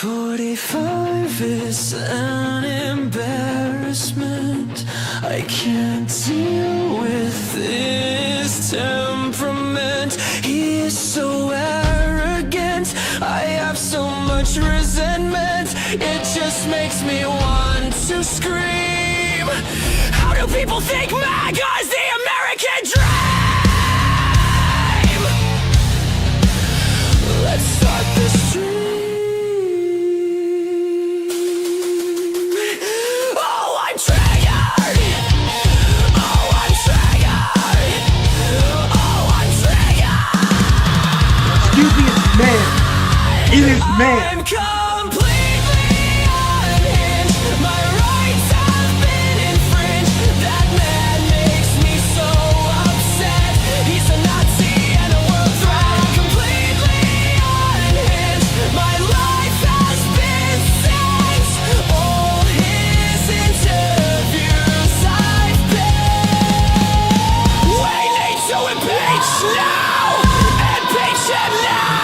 45 is an embarrassment. I can't deal with this temperament. He is so arrogant. I have so much resentment. It just makes me want to scream. How do people think MAGA is the American dream? Let's start this stream. It is man. I'm completely unhinged. My rights have been infringed. That man makes me so upset. He's a Nazi and a world threat. I'm completely unhinged. My life has been sent. All his interviews I've been. We need to impeach now. Impeach him now.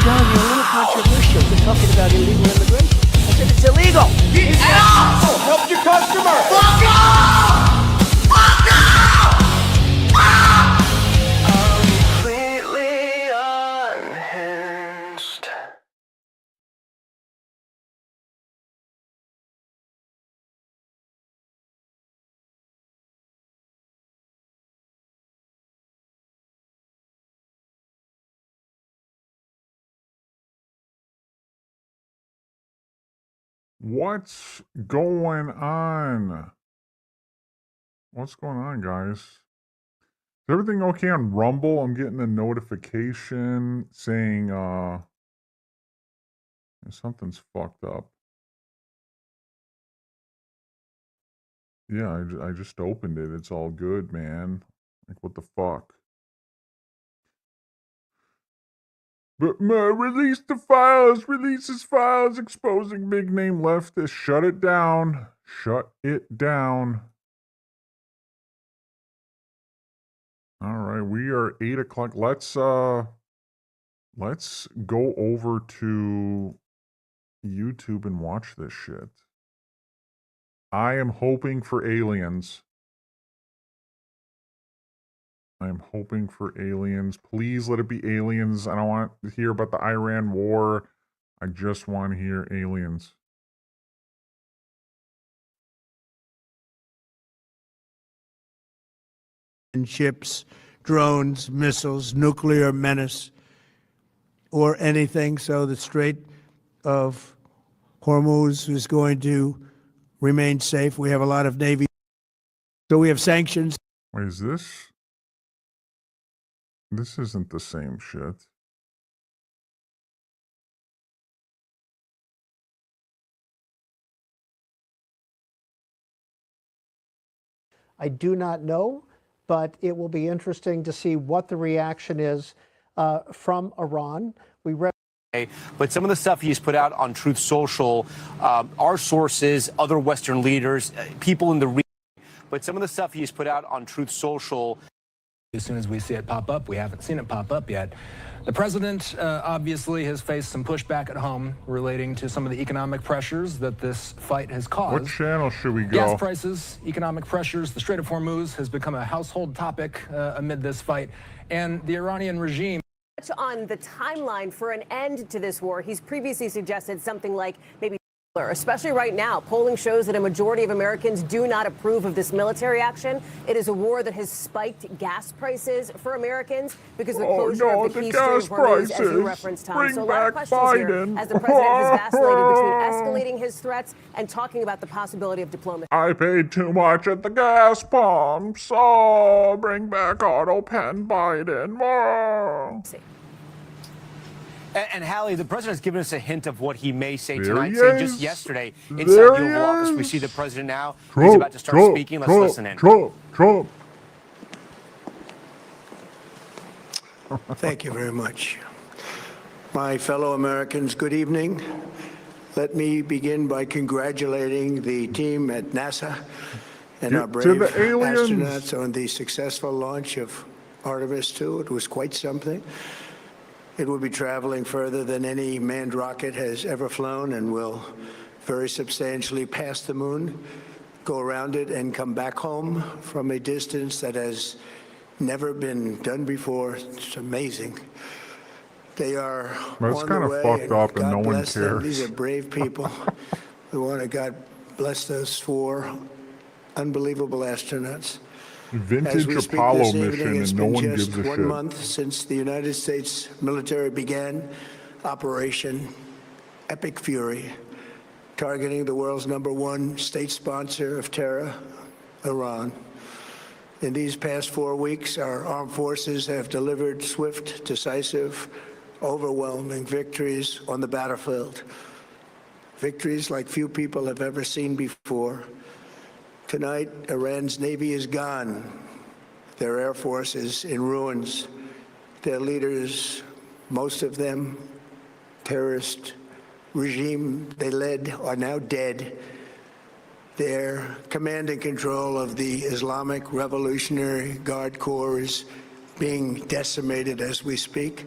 John, you're a little controversial. We're talking about illegal immigration. I said it's illegal. Get out! Oh, help your customer! Fuck off! Fuck off! Completely unhinged. What's going on? What's going on, guys? Is everything okay on Rumble? I'm getting a notification saying something's fucked up. Yeah, I just opened it. It's all good, man. Like, what the fuck? But release the files, releases files exposing big name leftists. Shut it down. Shut it down. All right, we are 8 o'clock. Let's go over to YouTube and watch this shit. I am hoping for aliens. I'm hoping for aliens. Please let it be aliens. I don't want to hear about the Iran war. I just want to hear aliens. Ships, drones, missiles, nuclear menace, or anything. So the Strait of Hormuz is going to remain safe. We have a lot of Navy. So we have sanctions. Wait, is this? This isn't the same shit. I do not know, but it will be interesting to see what the reaction is from Iran. We read. But some of the stuff he's put out on Truth Social, our sources, other Western leaders, people in the region. But some of the stuff he's put out on Truth Social. As soon as we see it pop up, we haven't seen it pop up yet. The president obviously has faced some pushback at home relating to some of the economic pressures that this fight has caused. What channel should we go? Gas prices, economic pressures, the Strait of Hormuz has become a household topic amid this fight, and the Iranian regime. On the timeline for an end to this war, he's previously suggested something like maybe, especially right now. Polling shows that a majority of Americans do not approve of this military action. It is a war that has spiked gas prices for Americans because of the closure of the Strait of Hormuz, as you referenced, Tom. So a lot of questions here as the president has vacillated between escalating his threats and talking about the possibility of diplomacy. I paid too much at the gas pumps. Oh, bring back auto pen Biden. Oh. And Hallie, the president has given us a hint of what he may say There tonight. he Saying is. just yesterday inside There the he Oval Office, we is. see the president now. Trump, He's about to start Trump, speaking. Let's Trump, listen in. Trump. Thank you very much. My fellow Americans, good evening. Let me begin by congratulating the team at NASA and our To brave the aliens. astronauts on the successful launch of Artemis II. It was quite something. It will be traveling further than any manned rocket has ever flown and will very substantially pass the moon, go around it, and come back home from a distance that has never been done before. It's amazing. They are But it's on kind the of way, fucked up and God no one bless them. cares. These are brave people. We want to God bless those 4 unbelievable astronauts. As Vintage we speak Apollo this mission evening, it's and no been one just gives a 1 shit. month since the United States military began Operation Epic Fury, targeting the world's #1 state sponsor of terror, Iran. In these past 4 weeks, our armed forces have delivered swift, decisive, overwhelming victories on the battlefield. Victories like few people have ever seen before. Tonight, Iran's Navy is gone. Their Air Force is in ruins. Their leaders, most of them terrorist regime they led, are now dead. Their command and control of the Islamic Revolutionary Guard Corps is being decimated as we speak.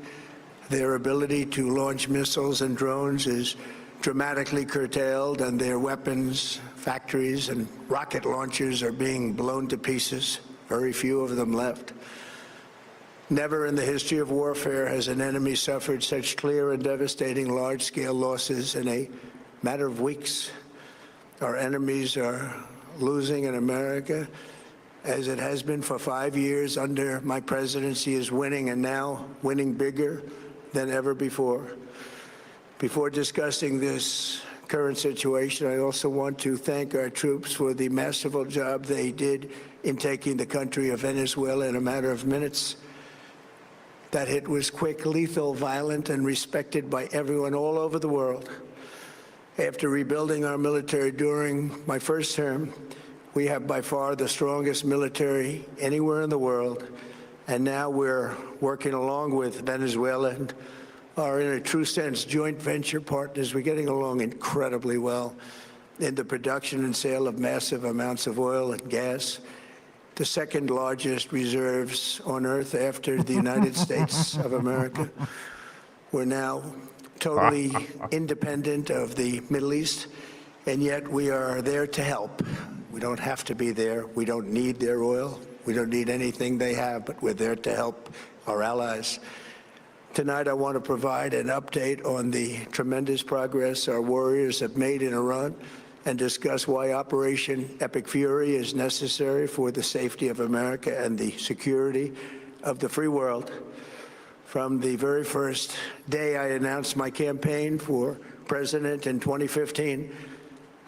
Their ability to launch missiles and drones is dramatically curtailed, and their weapons, factories, and rocket launchers are being blown to pieces. Very few of them left. Never in the history of warfare has an enemy suffered such clear and devastating large-scale losses in a matter of weeks. Our enemies are losing, in America, as it has been for 5 years under my presidency, is winning, and now winning bigger than ever before. Before discussing this current situation, I also want to thank our troops for the masterful job they did in taking the country of Venezuela in a matter of minutes. That hit was quick, lethal, violent, and respected by everyone all over the world. After rebuilding our military during my first term, we have by far the strongest military anywhere in the world. And now we're working along with Venezuela and are, in a true sense, joint venture partners. We're getting along incredibly well in the production and sale of massive amounts of oil and gas, the second largest reserves on Earth after the United States of America. We're now totally independent of the Middle East, and yet we are there to help. We don't have to be there. We don't need their oil. We don't need anything they have, but we're there to help our allies. Tonight, I want to provide an update on the tremendous progress our warriors have made in Iran and discuss why Operation Epic Fury is necessary for the safety of America and the security of the free world. From the very first day I announced my campaign for president in 2015,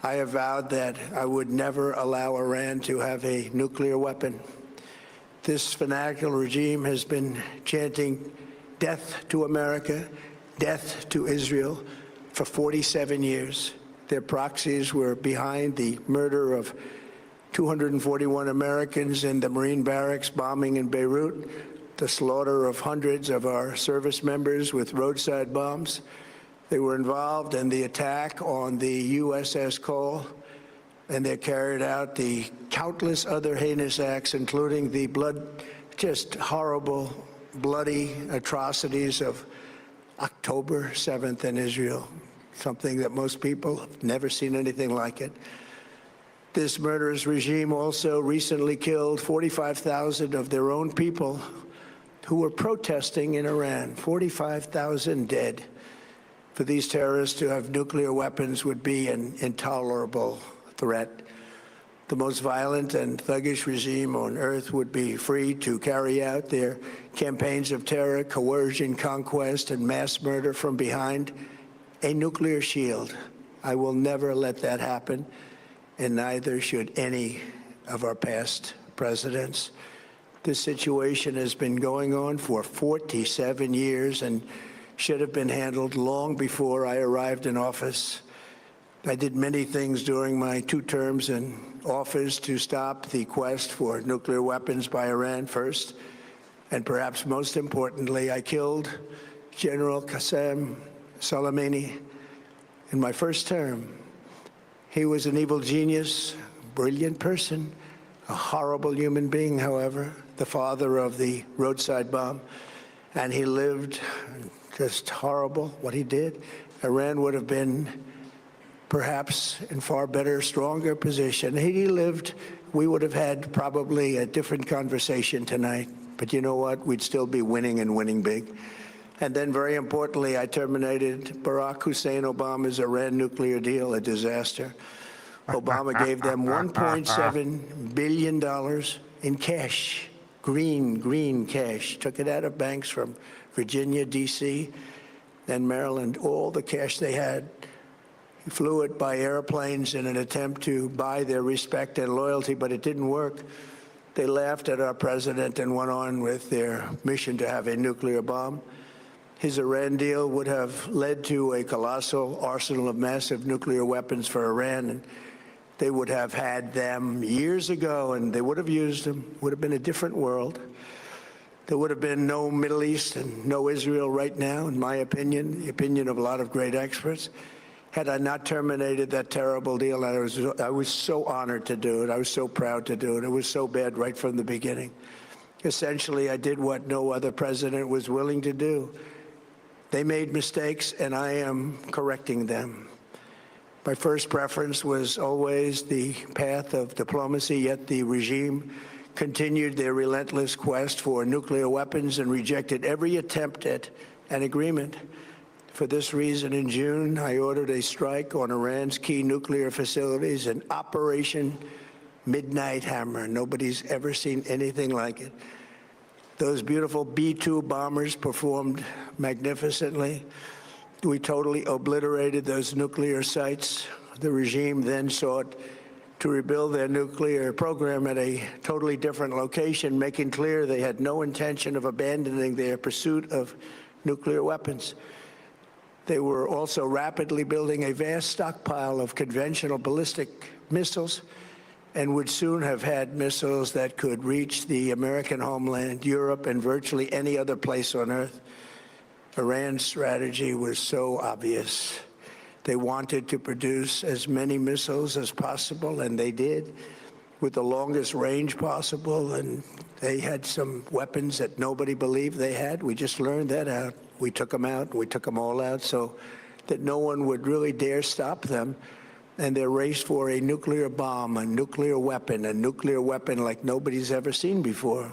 I have vowed that I would never allow Iran to have a nuclear weapon. This fanatical regime has been chanting death to America, death to Israel for 47 years. Their proxies were behind the murder of 241 Americans in the Marine barracks bombing in Beirut, the slaughter of hundreds of our service members with roadside bombs. They were involved in the attack on the USS Cole, and they carried out the countless other heinous acts, including the just horrible, bloody atrocities of October 7th in Israel, something that most people have never seen anything like it. This murderous regime also recently killed 45,000 of their own people who were protesting in Iran. 45,000 dead. For these terrorists to have nuclear weapons would be an intolerable threat. The most violent and thuggish regime on earth would be free to carry out their campaigns of terror, coercion, conquest, and mass murder from behind a nuclear shield. I will never let that happen, and neither should any of our past presidents. This situation has been going on for 47 years and should have been handled long before I arrived in office. I did many things during my 2 terms in office to stop the quest for nuclear weapons by Iran first, and perhaps most importantly, I killed General Qasem Soleimani in my first term. He was an evil genius, brilliant person, a horrible human being, however, the father of the roadside bomb, and he lived just horrible what he did. Iran would have been perhaps in far better, stronger position. Had he lived, we would have had probably a different conversation tonight. But you know what? We'd still be winning and winning big. And then, very importantly, I terminated Barack Hussein Obama's Iran nuclear deal, a disaster. Obama gave them $1.7 billion in cash, green cash. Took it out of banks from Virginia, D.C., and Maryland, all the cash they had. He flew it by airplanes in an attempt to buy their respect and loyalty, but it didn't work. They laughed at our president and went on with their mission to have a nuclear bomb. His Iran deal would have led to a colossal arsenal of massive nuclear weapons for Iran, and they would have had them years ago, and they would have used them. It would have been a different world. There would have been no Middle East and no Israel right now, in my opinion, the opinion of a lot of great experts. Had I not terminated that terrible deal, I was so honored to do it. I was so proud to do it. It was so bad right from the beginning. Essentially, I did what no other president was willing to do. They made mistakes, and I am correcting them. My first preference was always the path of diplomacy, yet the regime continued their relentless quest for nuclear weapons and rejected every attempt at an agreement. For this reason, in June, I ordered a strike on Iran's key nuclear facilities, an Operation Midnight Hammer. Nobody's ever seen anything like it. Those beautiful B-2 bombers performed magnificently. We totally obliterated those nuclear sites. The regime then sought to rebuild their nuclear program at a totally different location, making clear they had no intention of abandoning their pursuit of nuclear weapons. They were also rapidly building a vast stockpile of conventional ballistic missiles and would soon have had missiles that could reach the American homeland, Europe, and virtually any other place on Earth. Iran's strategy was so obvious. They wanted to produce as many missiles as possible, and they did, with the longest range possible, and they had some weapons that nobody believed they had. We just learned that out. We took them out. We took them all out so that no one would really dare stop them. And their race for a nuclear bomb, a nuclear weapon like nobody's ever seen before.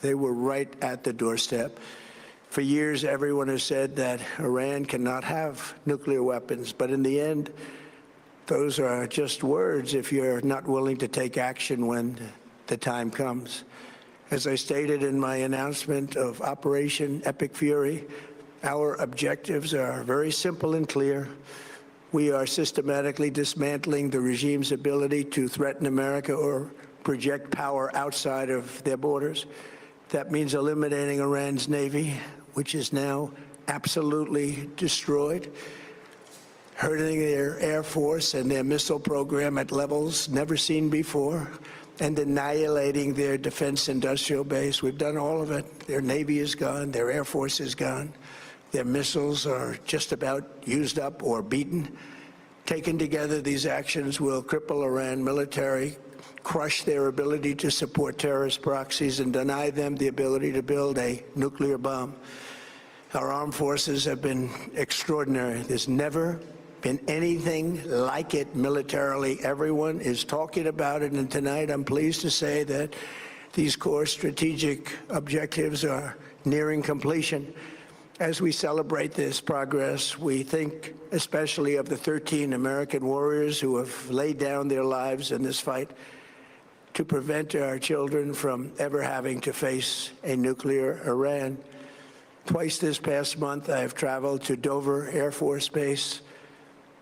They were right at the doorstep. For years, everyone has said that Iran cannot have nuclear weapons. But in the end, those are just words if you're not willing to take action when the time comes. As I stated in my announcement of Operation Epic Fury, our objectives are very simple and clear. We are systematically dismantling the regime's ability to threaten America or project power outside of their borders. That means eliminating Iran's Navy, which is now absolutely destroyed, hurting their Air Force and their missile program at levels never seen before, and annihilating their defense industrial base. We've done all of it. Their Navy is gone. Their Air Force is gone. Their missiles are just about used up or beaten. Taken together, these actions will cripple Iran military, crush their ability to support terrorist proxies, and deny them the ability to build a nuclear bomb. Our armed forces have been extraordinary. There's never been anything like it militarily. Everyone is talking about it, and tonight I'm pleased to say that these core strategic objectives are nearing completion. As we celebrate this progress, we think especially of the 13 American warriors who have laid down their lives in this fight to prevent our children from ever having to face a nuclear Iran. Twice this past month, I have traveled to Dover Air Force Base,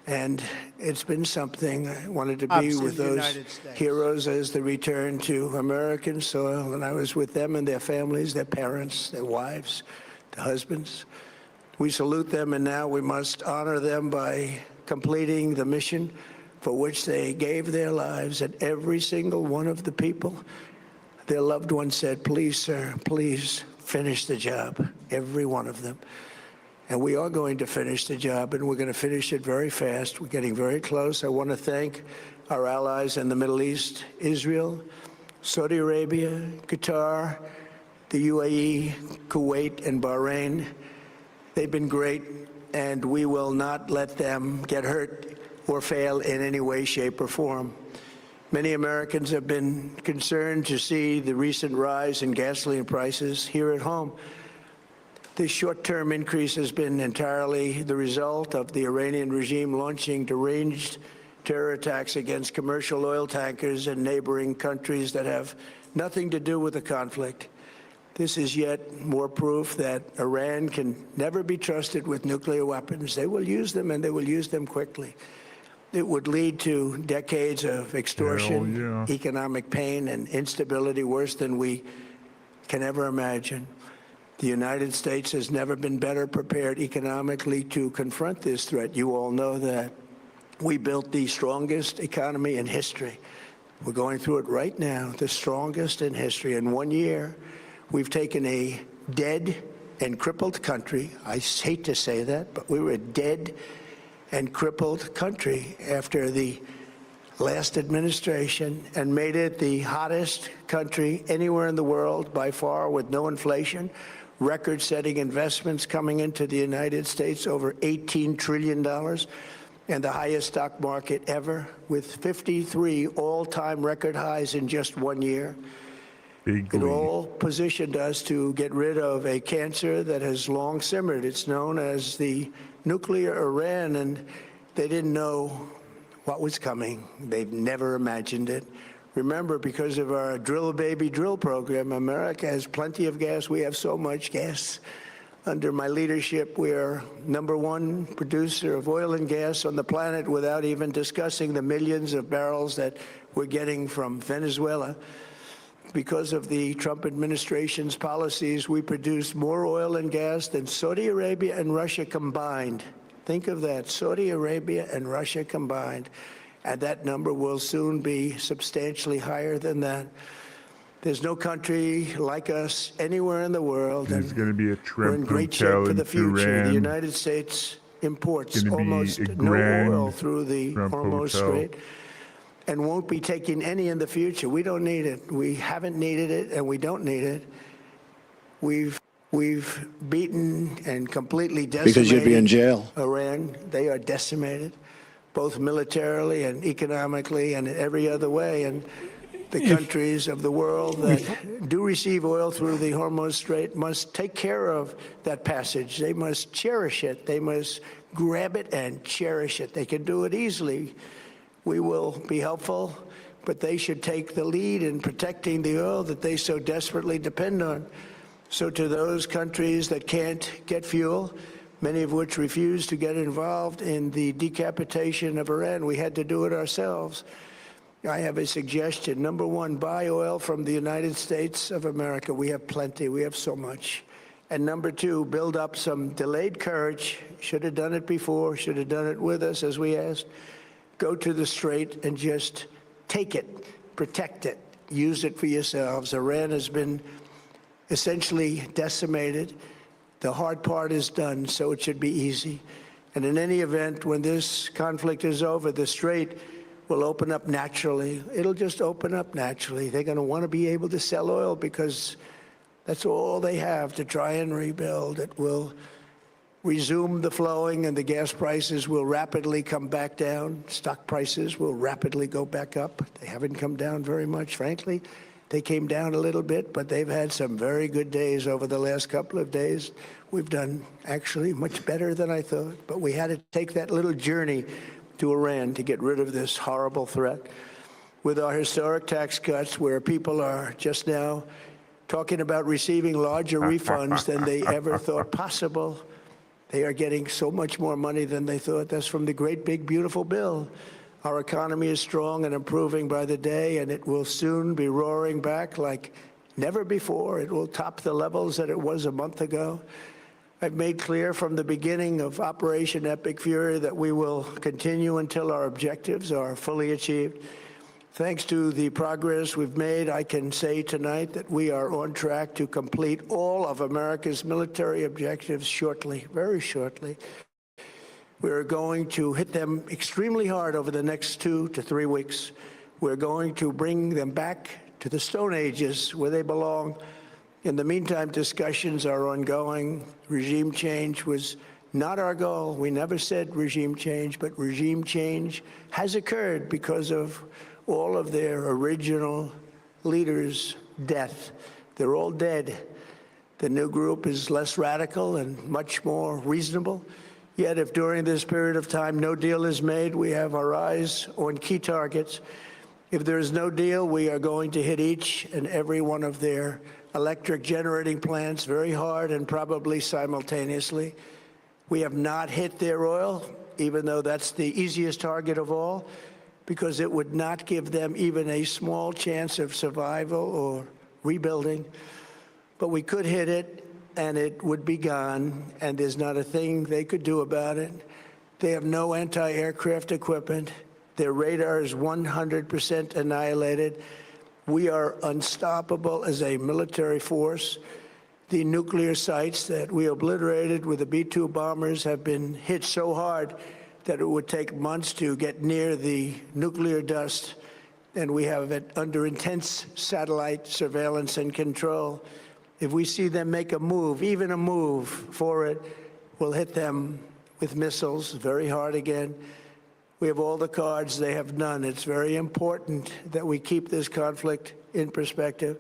and it's been something. I wanted to be with those heroes as they return to American soil, and I was with them and their families, their parents, their wives, the husbands. We salute them, and now we must honor them by completing the mission for which they gave their lives. And every single one of the people, their loved ones said, "Please, sir, please finish the job." Every one of them. And we are going to finish the job, and we're going to finish it very fast. We're getting very close. I want to thank our allies in the Middle East, Israel, Saudi Arabia, Qatar, the UAE, Kuwait, and Bahrain. They've been great, and we will not let them get hurt or fail in any way, shape, or form. Many Americans have been concerned to see the recent rise in gasoline prices here at home. This short-term increase has been entirely the result of the Iranian regime launching deranged terror attacks against commercial oil tankers in neighboring countries that have nothing to do with the conflict. This is yet more proof that Iran can never be trusted with nuclear weapons. They will use them, and they will use them quickly. It would lead to decades of extortion, economic pain, and instability worse than we can ever imagine. The United States has never been better prepared economically to confront this threat. You all know that. We built the strongest economy in history. We're going through it right now, the strongest in history. In 1 year, we've taken a dead and crippled country. I hate to say that, but we were a dead and crippled country after the last administration and made it the hottest country anywhere in the world by far, with no inflation, record-setting investments coming into the United States, over $18 trillion, and the highest stock market ever, with 53 all-time record highs in just 1 year. It all positioned us to get rid of a cancer that has long simmered. It's known as the nuclear Iran, and they didn't know what was coming. They've never imagined it. Remember, because of our Drill Baby Drill program, America has plenty of gas. We have so much gas. Under my leadership, we are #1 producer of oil and gas on the planet, without even discussing the millions of barrels that we're getting from Venezuela. Because of the Trump administration's policies, we produce more oil and gas than Saudi Arabia and Russia combined. Think of that, Saudi Arabia and Russia combined. And that number will soon be substantially higher than that. There's no country like us anywhere in the world. There's going to be a we're in Trump great shape hotel for in the future. Iran. The United States imports Gonna be almost a no grand oil through the Trump Hormuz hotel. Strait, and won't be taking any in the future. We don't need it. We haven't needed it, and we don't need it. We've beaten and completely decimated Because you'd be in jail. Iran. They are decimated, both militarily and economically and in every other way. And the countries of the world that do receive oil through the Hormuz Strait must take care of that passage. They must cherish it. They must grab it and cherish it. They can do it easily. We will be helpful, but they should take the lead in protecting the oil that they so desperately depend on. So to those countries that can't get fuel, many of which refuse to get involved in the decapitation of Iran, we had to do it ourselves. I have a suggestion. #1, buy oil from the United States of America. We have plenty. We have so much. And #2, build up some delayed courage. Should have done it before. Should have done it with us, as we asked. Go to the Strait and just take it, protect it, use it for yourselves. Iran has been essentially decimated. The hard part is done, so it should be easy. And in any event, when this conflict is over, the Strait will open up naturally. It'll just open up naturally. They're going to want to be able to sell oil because that's all they have to try and rebuild. It will resume the flowing, and the gas prices will rapidly come back down. Stock prices will rapidly go back up. They haven't come down very much, frankly. They came down a little bit, but they've had some very good days over the last couple of days. We've done actually much better than I thought, but we had to take that little journey to Iran to get rid of this horrible threat. With our historic tax cuts, where people are just now talking about receiving larger refunds than they ever thought possible, they are getting so much more money than they thought. That's from the great big beautiful bill. Our economy is strong and improving by the day, and it will soon be roaring back like never before. It will top the levels that it was a month ago. I've made clear from the beginning of Operation Epic Fury that we will continue until our objectives are fully achieved. Thanks to the progress we've made, I can say tonight that we are on track to complete all of America's military objectives shortly, very shortly. We're going to hit them extremely hard over the next 2 to 3 weeks. We're going to bring them back to the Stone Ages where they belong. In the meantime, discussions are ongoing. Regime change was not our goal. We never said regime change, but regime change has occurred because of all of their original leaders' death. They're all dead. The new group is less radical and much more reasonable. Yet if during this period of time no deal is made, we have our eyes on key targets. If there is no deal, we are going to hit each and every one of their electric generating plants very hard and probably simultaneously. We have not hit their oil, even though that's the easiest target of all, because it would not give them even a small chance of survival or rebuilding. But we could hit it, and it would be gone, and there's not a thing they could do about it. They have no anti-aircraft equipment. Their radar is 100% annihilated. We are unstoppable as a military force. The nuclear sites that we obliterated with the B-2 bombers have been hit so hard that it would take months to get near the nuclear dust, and we have it under intense satellite surveillance and control. If we see them make a move, even a move for it, we'll hit them with missiles very hard again. We have all the cards, they have none. It's very important that we keep this conflict in perspective.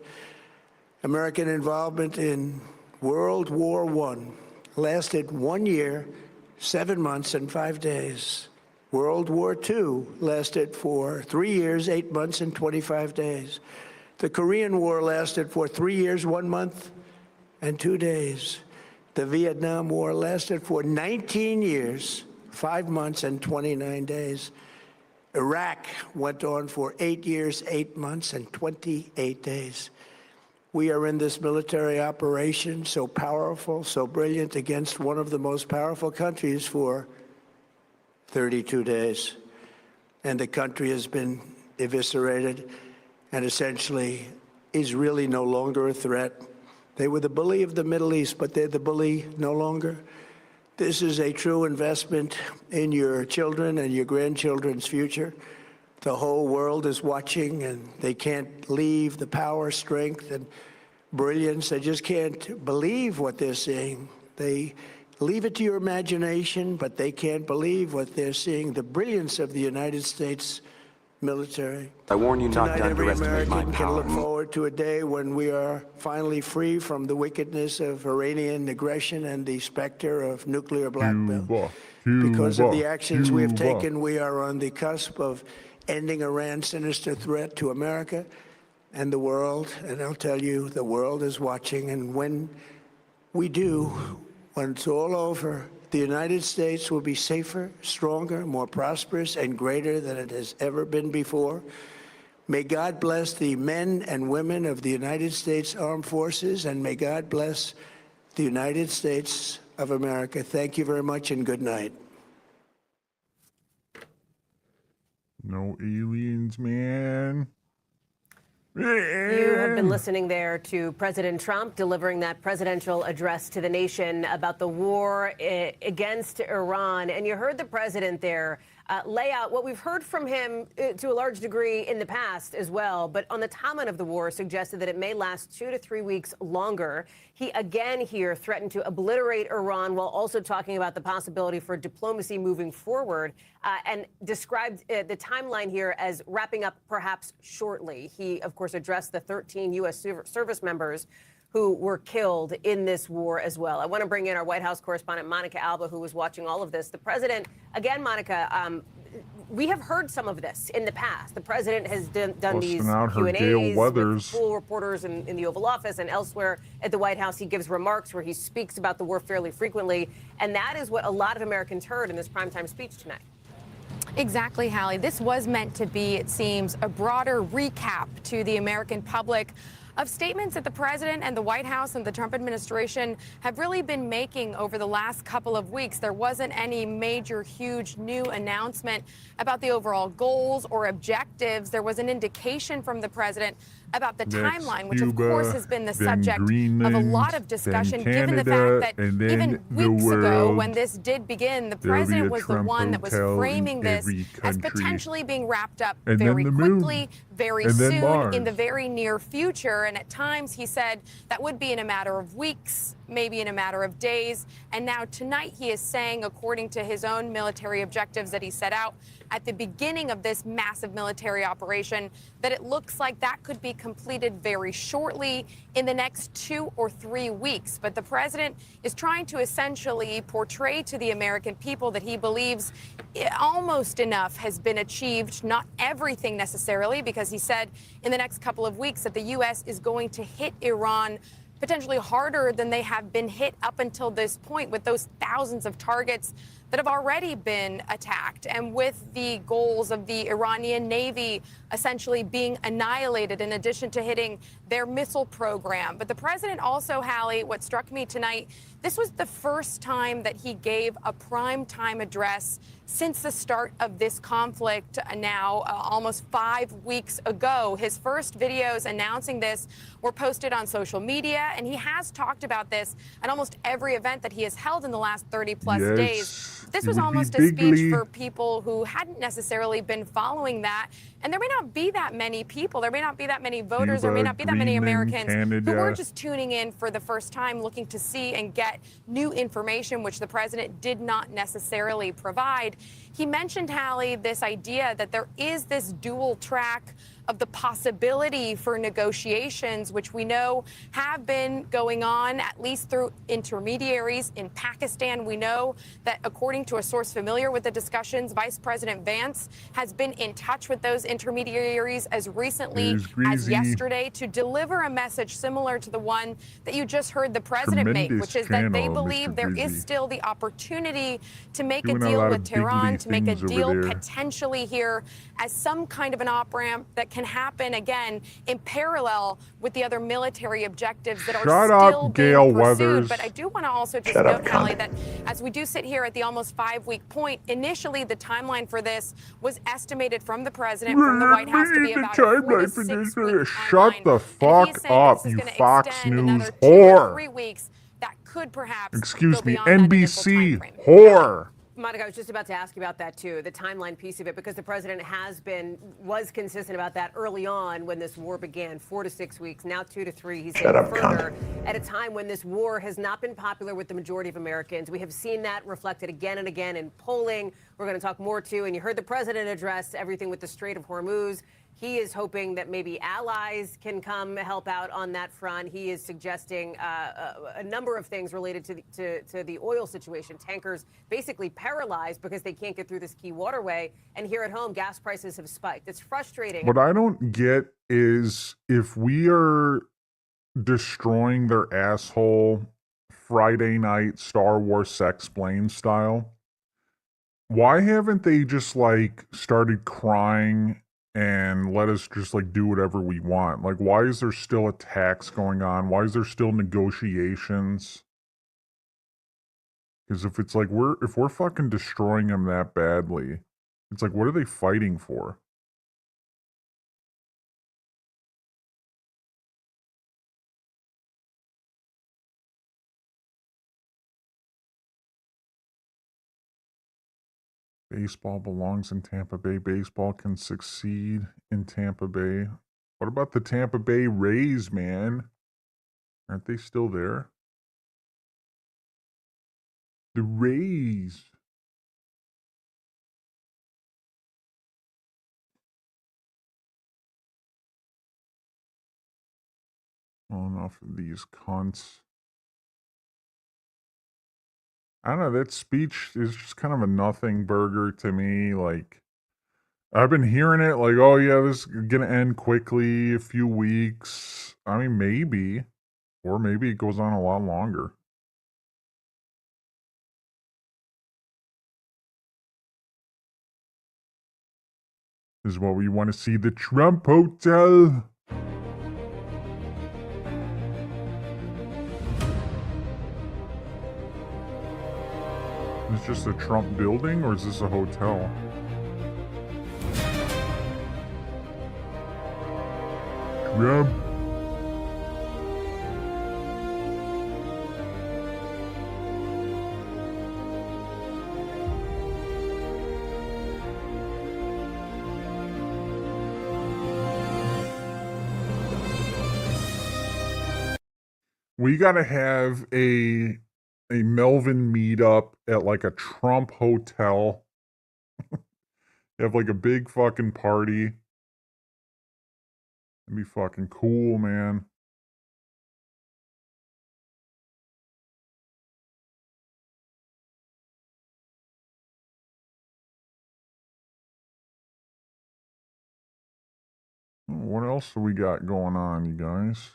American involvement in World War I lasted 1 year, 7 months, and 5 days. World War II lasted for 3 years, 8 months, and 25 days. The Korean War lasted for 3 years, 1 month, and 2 days. The Vietnam War lasted for 19 years, 5 months, and 29 days. Iraq went on for 8 years, 8 months, and 28 days. We are in this military operation, so powerful, so brilliant, against one of the most powerful countries for 32 days. And the country has been eviscerated and essentially is really no longer a threat. They were the bully of the Middle East, but they're the bully no longer. This is a true investment in your children and your grandchildren's future. The whole world is watching, and they can't leave the power, strength, and brilliance. They just can't believe what they're seeing. They leave it to your imagination, but they can't believe what they're seeing, the brilliance of the United States military. I warn you not Tonight, to every underestimate my American can power. look forward to a day when we are finally free from the wickedness of Iranian aggression and the specter of nuclear blackmail. Because of the actions we have taken, we are on the cusp of ending Iran's sinister threat to America and the world. And I'll tell you, the world is watching. And when we do, when it's all over, the United States will be safer, stronger, more prosperous, and greater than it has ever been before. May God bless the men and women of the United States Armed Forces, and may God bless the United States of America. Thank you very much, and good night. No aliens, man. You have been listening there to President Trump delivering that presidential address to the nation about the war against Iran. And you heard the president there lay out what we've heard from him to a large degree in the past as well. But on the timeline of the war, suggested that it may last 2 to 3 weeks longer. He again here threatened to obliterate Iran while also talking about the possibility for diplomacy moving forward and described the timeline here as wrapping up perhaps shortly. He, of course, addressed the 13 U.S. service members who were killed in this war as well. I want to bring in our White House correspondent, Monica Alba, who was watching all of this. The president, again, Monica, we have heard some of this in the past. The president has done these Q&As with full reporters in the Oval Office and elsewhere at the White House. He gives remarks where he speaks about the war fairly frequently. And that is what a lot of Americans heard in this primetime speech tonight. Exactly, Hallie. This was meant to be, it seems, a broader recap to the American public of statements that the president and the White House and the Trump administration have really been making over the last couple of weeks. There wasn't any major, huge new announcement about the overall goals or objectives. There was an indication from the president about the Next timeline, which of course Cuba, has been the then subject of a Greenland, lot of then discussion, given the Canada, fact that and then even the weeks ago, when world. this did begin, the There'll be president a was the Trump one that was hotel in framing this every as country. potentially being wrapped up And then very the moon. quickly, very And then soon, in the Mars. very near future. And at times he said that would be in a matter of weeks, maybe in a matter of days. And now tonight he is saying, according to his own military objectives that he set out at the beginning of this massive military operation, that it looks like that could be completed very shortly, in the next 2 or 3 weeks. But the president is trying to essentially portray to the American people that he believes almost enough has been achieved, not everything necessarily, because he said in the next couple of weeks that the U.S. is going to hit Iran potentially harder than they have been hit up until this point, with those thousands of targets that have already been attacked, and with the goals of the Iranian Navy essentially being annihilated, in addition to hitting their missile program. But the president also, Hallie, what struck me tonight, this was the first time that he gave a primetime address since the start of this conflict now almost 5 weeks ago. His first videos announcing this were posted on social media, and he has talked about this at almost every event that he has held in the last 30-plus Yes, days. This it was would be almost a bigly. speech for people who hadn't necessarily been following that. And there may not be that many people, there may not be that many voters, there may Cuba, not be that many Greenland, Americans who were Canada. just tuning in for the first time, looking to see and get new information, which the president did not necessarily provide. He mentioned, Hallie, this idea that there is this dual track of the possibility for negotiations, which we know have been going on, at least through intermediaries in Pakistan. We know that, according to a source familiar with the discussions, Vice President Vance has been in touch with those intermediaries as recently There's as Greasy. yesterday to deliver a message similar to the one that you just heard the president make, Tremendous which is that they channel, believe Mr. there Greasy. is still the opportunity to make Doing a a deal lot with of bigly Tehran, to make a things over deal there. potentially here as some kind of an op-ramp that can happen, again, in parallel with the other military objectives that Shut are up, still Gail being pursued. Weathers. But I do want to also just Shut up, note, Hallie, cunt. that as we do sit here at the almost 5-week point, initially the timeline for this was estimated from the president, from the White House, to be The about a 4 to timeline for 6 this week video. timeline. Shut the And if fuck he's saying that up, this is you gonna Fox extend News another 2 or whore. 3 weeks, that could perhaps Excuse go me, beyond that initial NBC timeframe. whore. Monica, I was just about to ask you about that too, the timeline piece of it, because the president was consistent about that early on when this war began, 4 to 6 weeks, now 2 to 3. He's saying up, further at a time when this war has not been popular with the majority of Americans. We have seen that reflected again and again in polling. We're going to talk more too. And you heard the president address everything with the Strait of Hormuz. He is hoping that maybe allies can come help out on that front. He is suggesting a number of things related to the oil situation. Tankers basically paralyzed because they can't get through this key waterway. And here at home, gas prices have spiked. It's frustrating. What I don't get is, if we are destroying their asshole Friday night Star Wars sex plane style, why haven't they just like started crying and let us just like do whatever we want? Like, why is there still attacks going on? Why is there still negotiations? Because if it's like if we're fucking destroying them that badly, it's like, what are they fighting for? Baseball belongs in Tampa Bay. Baseball can succeed in Tampa Bay. What about the Tampa Bay Rays, man? Aren't they still there? The Rays. Well, enough of these cunts. I don't know, that speech is just kind of a nothing burger to me. Like, I've been hearing it like, oh yeah, this is gonna end quickly, a few weeks. I mean, maybe. Or maybe it goes on a lot longer. This is what we want to see, the Trump Hotel. Is this just a Trump building, or is this a hotel? Yeah. We gotta have a Melvin meetup at like a Trump hotel. Have like a big fucking party. That'd be fucking cool, man. What else do we got going on, you guys?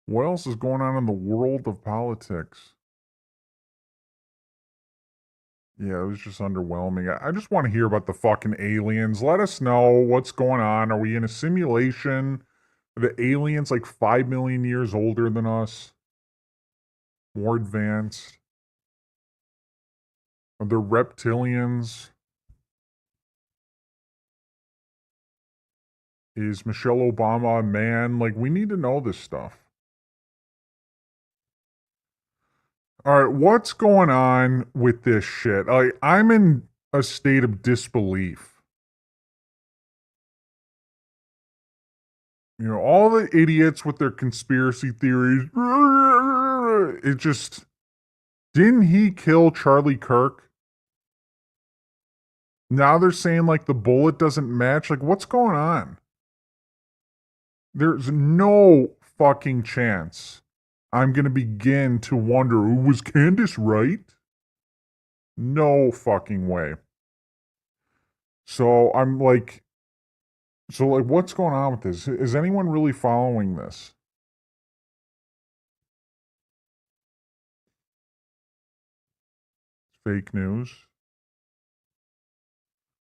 What else is going on in the world of politics? Yeah, it was just underwhelming. I just want to hear about the fucking aliens. Let us know what's going on. Are we in a simulation? Are the aliens like 5 million years older than us? More advanced? Are there reptilians? Is Michelle Obama a man? Like, we need to know this stuff. All right, what's going on with this shit? I'm in a state of disbelief. You know, all the idiots with their conspiracy theories. It just, didn't he kill Charlie Kirk? Now they're saying like the bullet doesn't match. Like, what's going on? There's no fucking chance I'm going to begin to wonder, was Candace right? No fucking way. So I'm like, what's going on with this? Is anyone really following this? Fake news.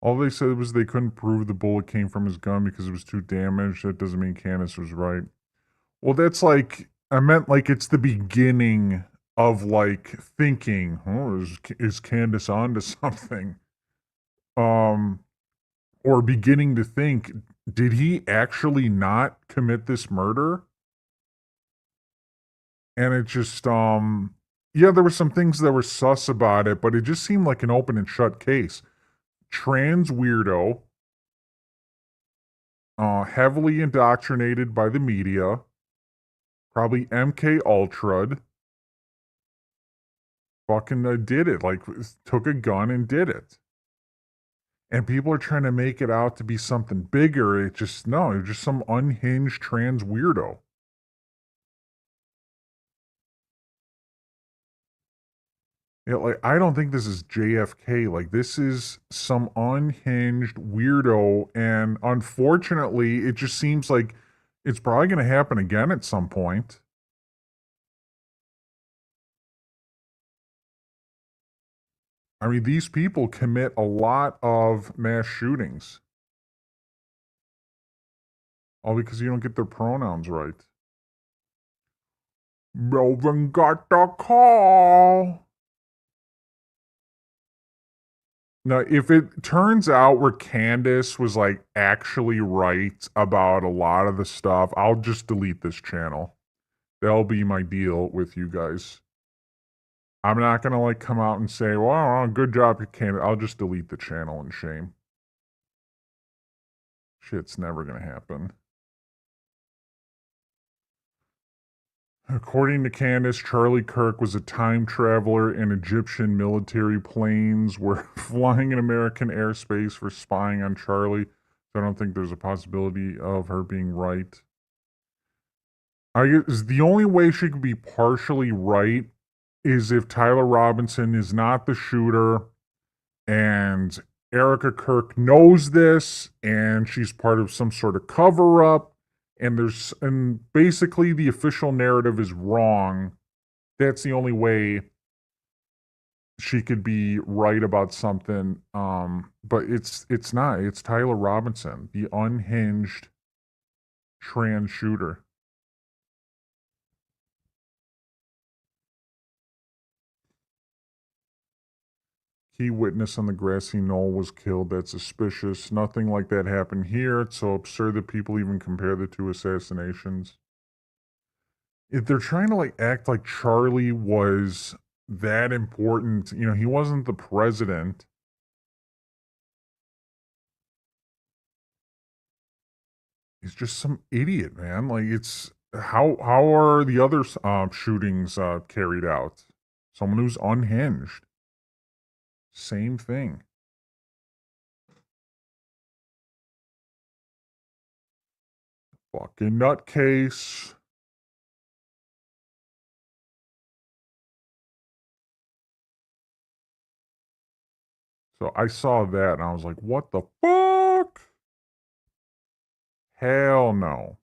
All they said was they couldn't prove the bullet came from his gun because it was too damaged. That doesn't mean Candace was right. Well, that's like, I meant like it's the beginning of like thinking, oh, is Candace onto something? Or beginning to think, did he actually not commit this murder? And it just, yeah, there were some things that were sus about it, but it just seemed like an open and shut case. Trans weirdo, heavily indoctrinated by the media, probably MK Ultra'd, fucking did it, like took a gun and did it. And people are trying to make it out to be something bigger. It just, no, it's just some unhinged trans weirdo. Yeah, like, I don't think this is JFK. Like, this is some unhinged weirdo. And unfortunately, it just seems like it's probably going to happen again at some point. I mean, these people commit a lot of mass shootings. All because you don't get their pronouns right. Melvin got the call. Now, if it turns out where Candace was like actually right about a lot of the stuff, I'll just delete this channel. That'll be my deal with you guys. I'm not gonna like come out and say, well, good job, Candace. I'll just delete the channel in shame. Shit's never gonna happen. According to Candace, Charlie Kirk was a time traveler and Egyptian military planes were flying in American airspace for spying on Charlie. So I don't think there's a possibility of her being right. I guess the only way she could be partially right is if Tyler Robinson is not the shooter and Erica Kirk knows this and she's part of some sort of cover up. And basically the official narrative is wrong. That's the only way she could be right about something. But it's not. It's Tyler Robinson, the unhinged trans shooter. Key witness on the grassy knoll was killed. That's suspicious. Nothing like that happened here. It's so absurd that people even compare the two assassinations. If they're trying to like act like Charlie was that important, you know, he wasn't the president. He's just some idiot, man. Like it's how are the other shootings carried out? Someone who's unhinged. Same thing. Fucking nutcase. So I saw that and I was like, what the fuck? Hell no.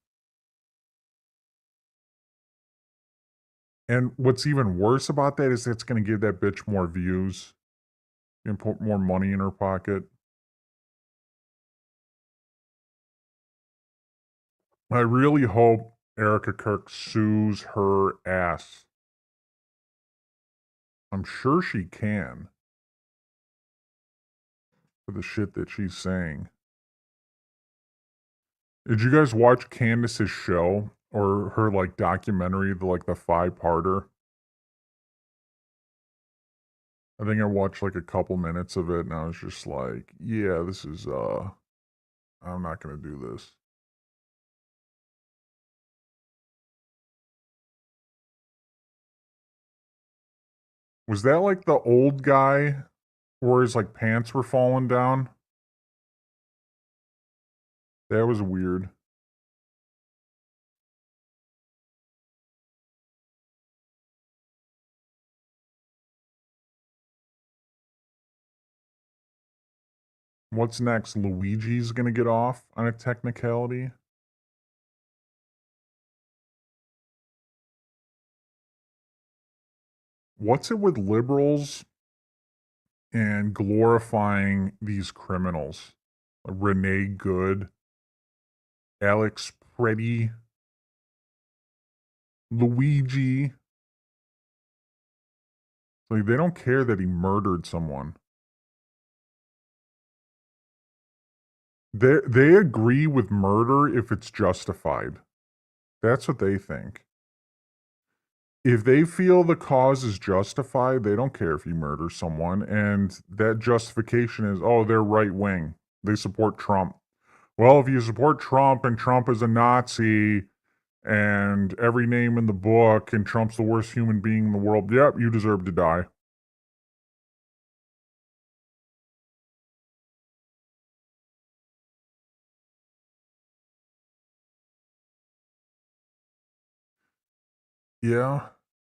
And what's even worse about that is it's going to give that bitch more views and put more money in her pocket. I really hope Erica Kirk sues her ass. I'm sure she can. For the shit that she's saying. Did you guys watch Candace's show? Or her, like, documentary, the 5-parter? I think I watched, like, a couple minutes of it, and I was just like, yeah, this is, I'm not gonna do this. Was that, like, the old guy where his, like, pants were falling down? That was weird. What's next? Luigi's gonna get off on a technicality? What's it with liberals and glorifying these criminals? Renee Good, Alex Preddy, Luigi. Like, they don't care that he murdered someone. They agree with murder if it's justified. That's what they think. If they feel the cause is justified, they don't care if you murder someone. And that justification is, oh, they're right wing. They support Trump. Well, if you support Trump and Trump is a Nazi and every name in the book and Trump's the worst human being in the world, yep, you deserve to die. Yeah,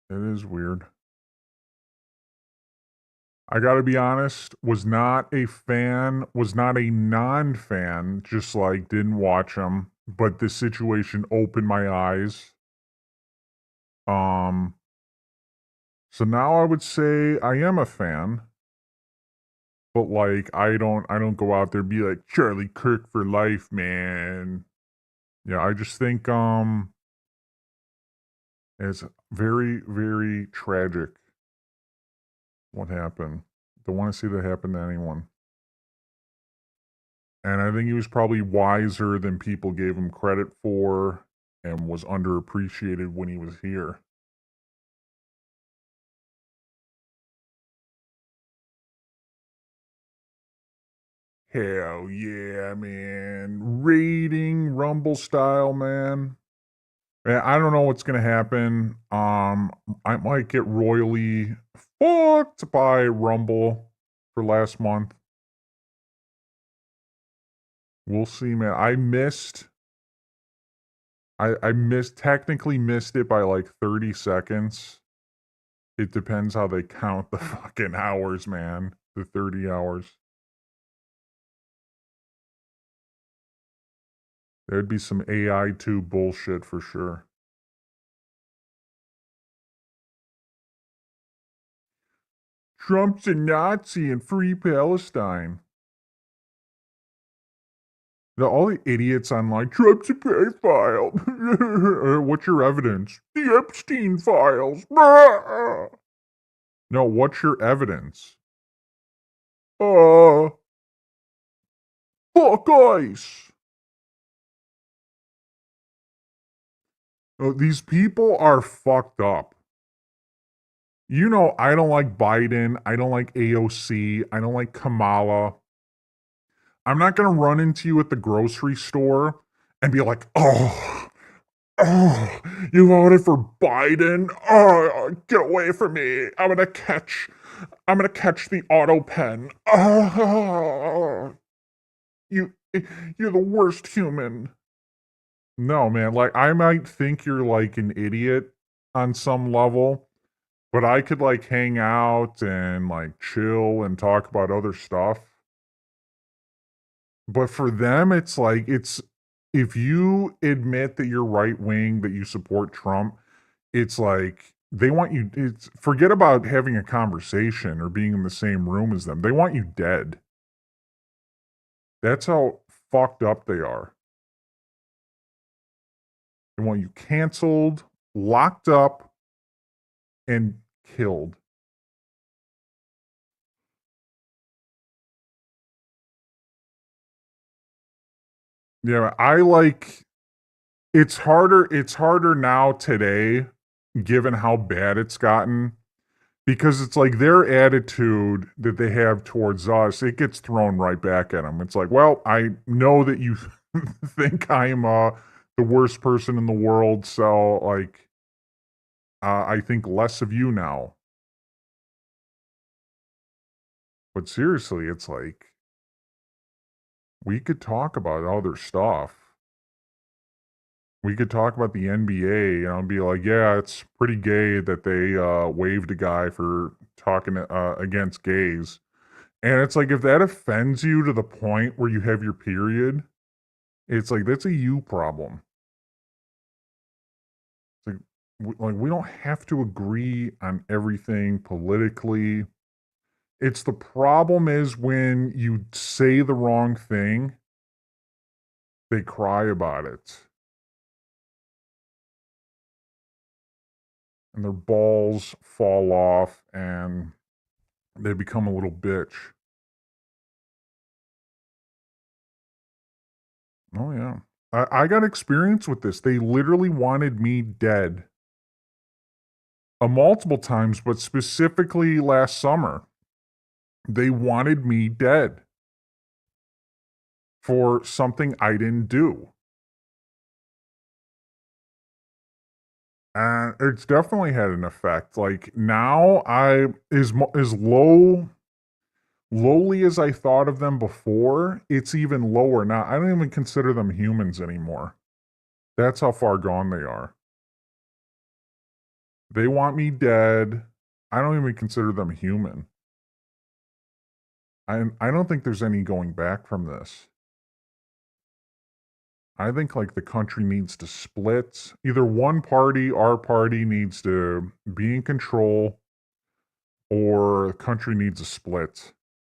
it is weird. I gotta be honest, was not a fan, was not a non-fan, just like didn't watch them, but this situation opened my eyes. So now I would say I am a fan, but like I don't go out there and be like Charlie Kirk for life, man. Yeah, I just think it's very, very tragic what happened. Don't want to see that happen to anyone. And I think he was probably wiser than people gave him credit for and was underappreciated when he was here. Hell yeah, man. Raiding Rumble style, man. Man, I don't know what's gonna happen. I might get royally fucked by Rumble for last month. We'll see, man. Technically missed it by like 30 seconds. It depends how they count the fucking hours, man. The 30 hours. There'd be some AI 2 bullshit for sure. Trump's a Nazi and free Palestine. All the idiots online, Trump's a pedophile. What's your evidence? The Epstein files. No, what's your evidence? Hawkeyes. These people are fucked up. You know, I don't like Biden. I don't like AOC. I don't like Kamala. I'm not going to run into you at the grocery store and be like, oh, you voted for Biden? Oh, get away from me. I'm going to catch the auto pen. Oh, you're the worst human. No, man, like, I might think you're like an idiot on some level, but I could like hang out and like chill and talk about other stuff. But for them, it's like, if you admit that you're right wing, that you support Trump, it's like they want you, forget about having a conversation or being in the same room as them. They want you dead. That's how fucked up they are. They want you canceled, locked up, and killed. Yeah, it's harder now today, given how bad it's gotten, because it's like their attitude that they have towards us, it gets thrown right back at them. It's like, well, I know that you think I'm the worst person in the world, so like I think less of you now. But seriously, it's like we could talk about other stuff. We could talk about the NBA, and be like, yeah, it's pretty gay that they waived a guy for talking against gays. And it's like, if that offends you to the point where you have your period, it's like, that's a you problem. It's like we don't have to agree on everything politically. It's the problem is when you say the wrong thing, they cry about it. And their balls fall off and they become a little bitch. Oh, yeah. I got experience with this. They literally wanted me dead. Multiple times, but specifically last summer. They wanted me dead for something I didn't do. And it's definitely had an effect. Like now as lowly as I thought of them before, it's even lower now. I don't even consider them humans anymore. That's how far gone they are. They want me dead. I don't even consider them human. I don't think there's any going back from this. I think like the country needs to split. Either one party, our party, needs to be in control, or the country needs a split.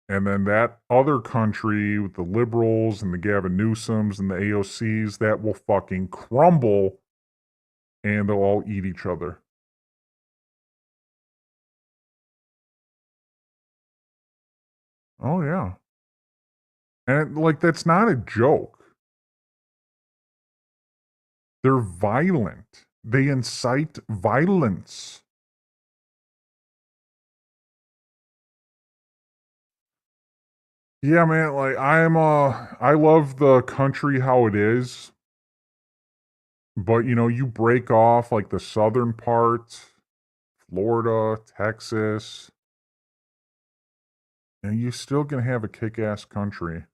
And then that other country with the liberals and the Gavin Newsoms and the AOCs, that will fucking crumble and they'll all eat each other. Oh, yeah. And like, that's not a joke. They're violent. They incite violence. Yeah, man, like I love the country how it is. But you break off like the southern parts, Florida, Texas, and you're still gonna have a kick-ass country.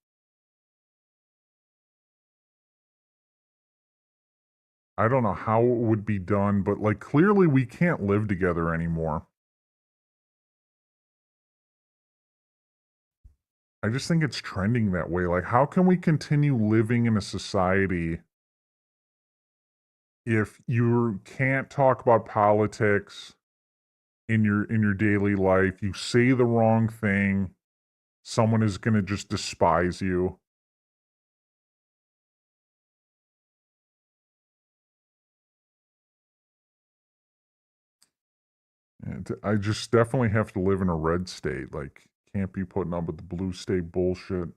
I don't know how it would be done, but like clearly we can't live together anymore. I just think it's trending that way. Like, how can we continue living in a society if you can't talk about politics in your daily life? You say the wrong thing, someone is gonna just despise you. And I just definitely have to live in a red state. Like, Can't be putting up with the blue state bullshit.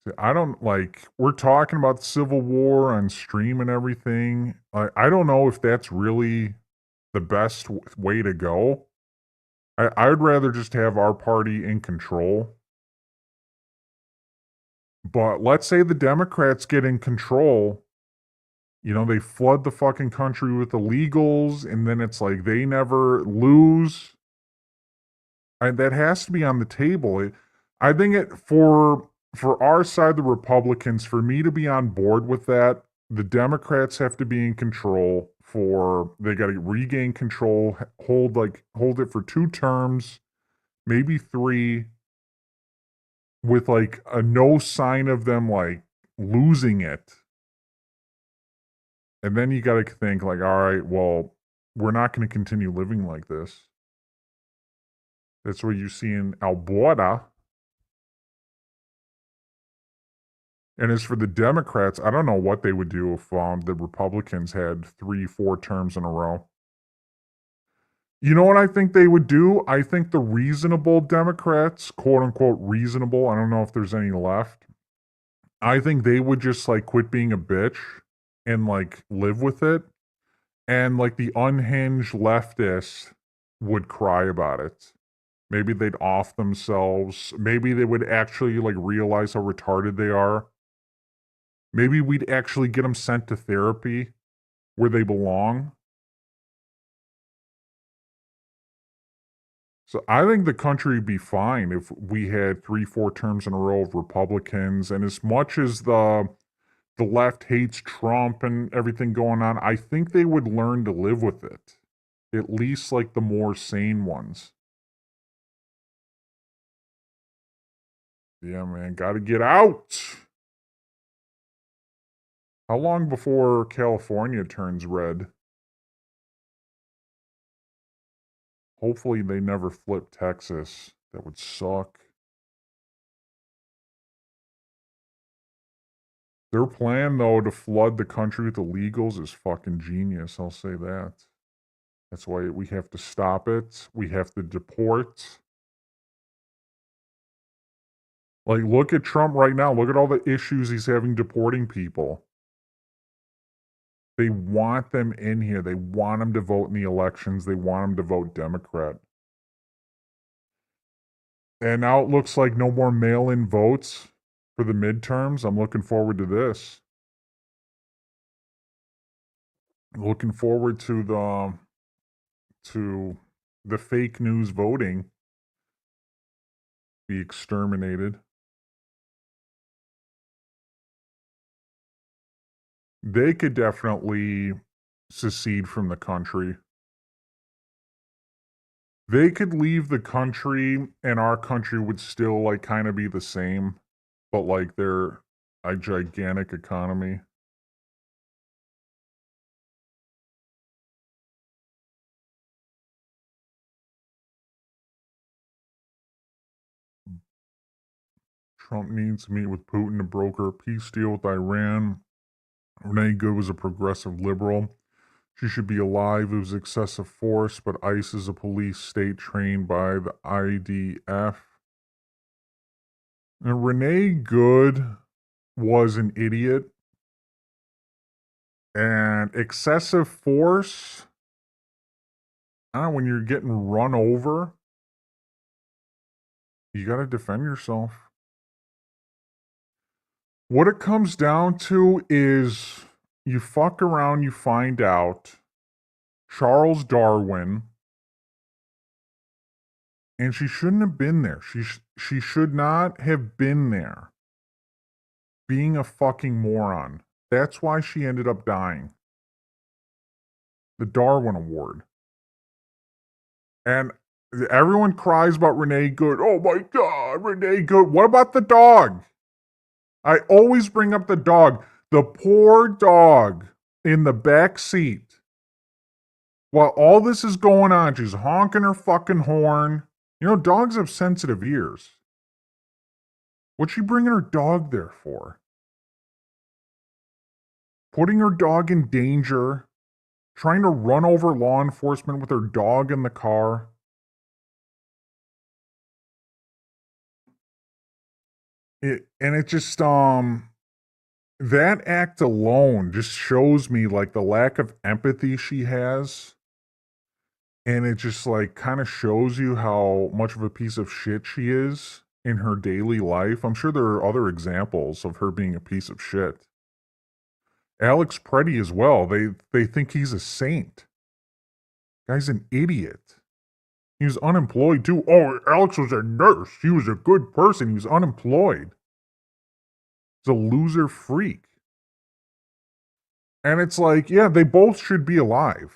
See, I don't like, we're talking about the Civil War on stream and everything. I don't know if that's really the best way to go. I would rather just have our party in control. But let's say the Democrats get in control. You know, they flood the fucking country with illegals, and then it's like they never lose. That has to be on the table. I think for our side, the Republicans, for me to be on board with that, the Democrats have to be in control. They got to regain control, hold it for 2 terms, maybe 3, with like a no sign of them like losing it. And then you got to think like, all right, well, we're not going to continue living like this. That's what you see in Alberta. And as for the Democrats, I don't know what they would do if the Republicans had 3-4 terms in a row. You know what I think they would do? I think the reasonable Democrats, quote unquote reasonable, I don't know if there's any left. I think they would just like quit being a bitch and like live with it. And like the unhinged leftists would cry about it. Maybe they'd off themselves. Maybe they would actually like realize how retarded they are. Maybe we'd actually get them sent to therapy where they belong. So I think the country would be fine if we had 3-4 terms in a row of Republicans. And as much as the left hates Trump and everything going on, I think they would learn to live with it. At least like the more sane ones. Yeah, man, gotta get out. How long before California turns red? Hopefully they never flip Texas. That would suck. Their plan, though, to flood the country with illegals is fucking genius. I'll say that. That's why we have to stop it. We have to deport. Like, look at Trump right now. Look at all the issues he's having deporting people. They want them in here. They want them to vote in the elections. They want them to vote Democrat. And now it looks like no more mail-in votes for the midterms. I'm looking forward to this. Looking forward to the fake news voting be exterminated. They could definitely secede from the country. They could leave the country and our country would still like kind of be the same, but like they're a gigantic economy. Trump needs to meet with Putin to broker a peace deal with Iran. Renee Good was a progressive liberal. She should be alive. It was excessive force, but ICE is a police state trained by the IDF. And Renee Good was an idiot. And excessive force, when you're getting run over, you got to defend yourself. What it comes down to is you fuck around, you find out Charles Darwin, and she shouldn't have been there. She should not have been there. Being a fucking moron. That's why she ended up dying. The Darwin Award. And everyone cries about Renee Good. Oh my God, Renee Good. What about the dog? I always bring up the dog. The poor dog in the back seat. While all this is going on, she's honking her fucking horn. You know, dogs have sensitive ears. What's she bringing her dog there for? Putting her dog in danger. trying to run over law enforcement with her dog in the car. It just that act alone just shows me like the lack of empathy she has. And it just like kind of shows you how much of a piece of shit she is in her daily life. I'm sure there are other examples of her being a piece of shit. Alex Preddy as well. They think he's a saint. Guy's an idiot. He was unemployed too. Oh, Alex was a nurse. He was a good person. He was unemployed. He's a loser freak. And it's like, yeah, they both should be alive.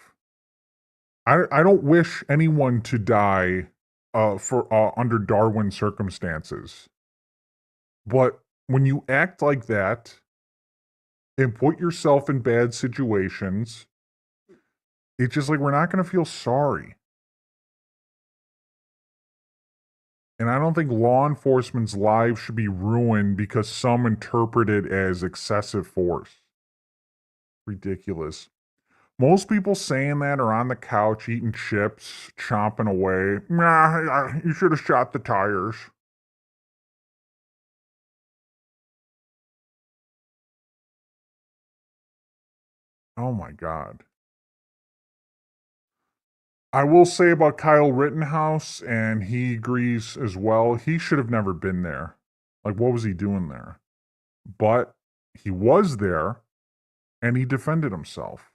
I don't wish anyone to die for under Darwin circumstances. But when you act like that and put yourself in bad situations, it's just like we're not going to feel sorry. And I don't think law enforcement's lives should be ruined because some interpret it as excessive force. Ridiculous. Most people saying that are on the couch eating chips, chomping away. Nah, you should have shot the tires. Oh my God. I will say about Kyle Rittenhouse, and he agrees as well, he should have never been there. Like, what was he doing there? But he was there, and he defended himself.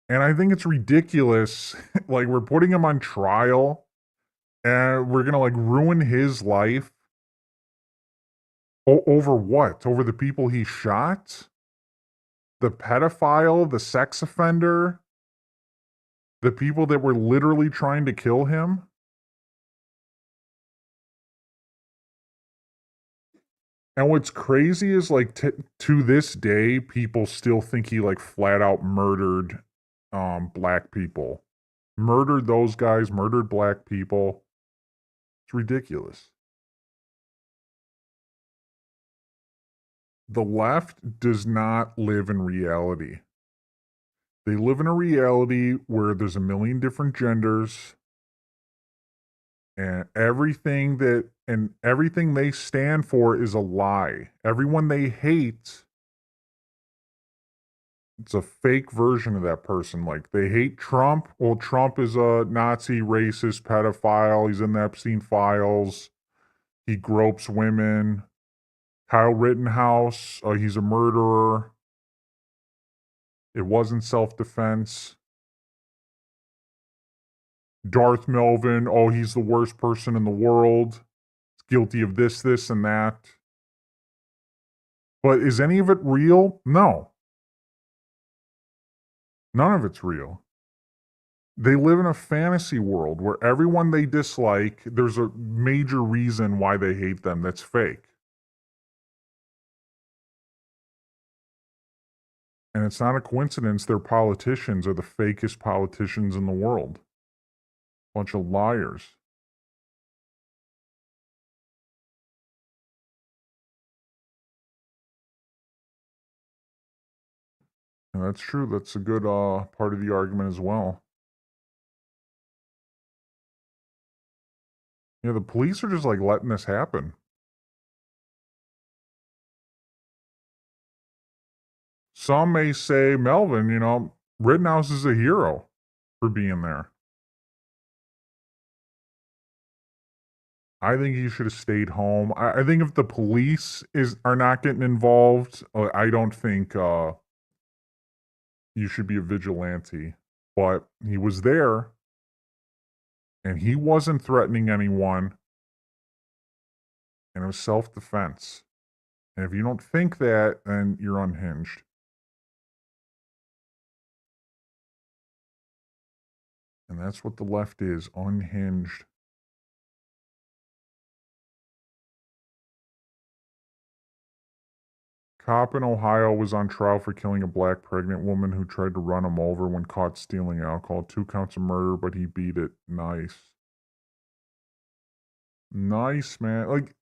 And I think it's ridiculous. Like, we're putting him on trial, and we're going to, like, ruin his life. Over what? Over the people he shot? The pedophile? The sex offender? The people that were literally trying to kill him? And what's crazy is, like, to this day, people still think he, like, flat out murdered black people. Murdered those guys, murdered black people. It's ridiculous. The left does not live in reality. They live in a reality where there's a million different genders, and everything they stand for is a lie. Everyone they hate, it's a fake version of that person. Like, they hate Trump. Well, Trump is a Nazi, racist, pedophile. He's in the Epstein files. He gropes women. Kyle Rittenhouse, he's a murderer. It wasn't self-defense. Darth Melvin, oh, he's the worst person in the world. He's guilty of this, this, and that. But is any of it real? No. None of it's real. They live in a fantasy world where everyone they dislike, there's a major reason why they hate them that's fake. And it's not a coincidence their politicians are the fakest politicians in the world. Bunch of liars. And that's true. That's a good part of the argument as well. Yeah, the police are just like letting this happen. Some may say, Melvin, Rittenhouse is a hero for being there. I think he should have stayed home. I think if the police are not getting involved, I don't think you should be a vigilante. But he was there, and he wasn't threatening anyone, and it was self-defense. And if you don't think that, then you're unhinged. And that's what the left is, unhinged. Cop in Ohio was on trial for killing a black pregnant woman who tried to run him over when caught stealing alcohol. 2 counts of murder, but he beat it. Nice. Nice, man. Like,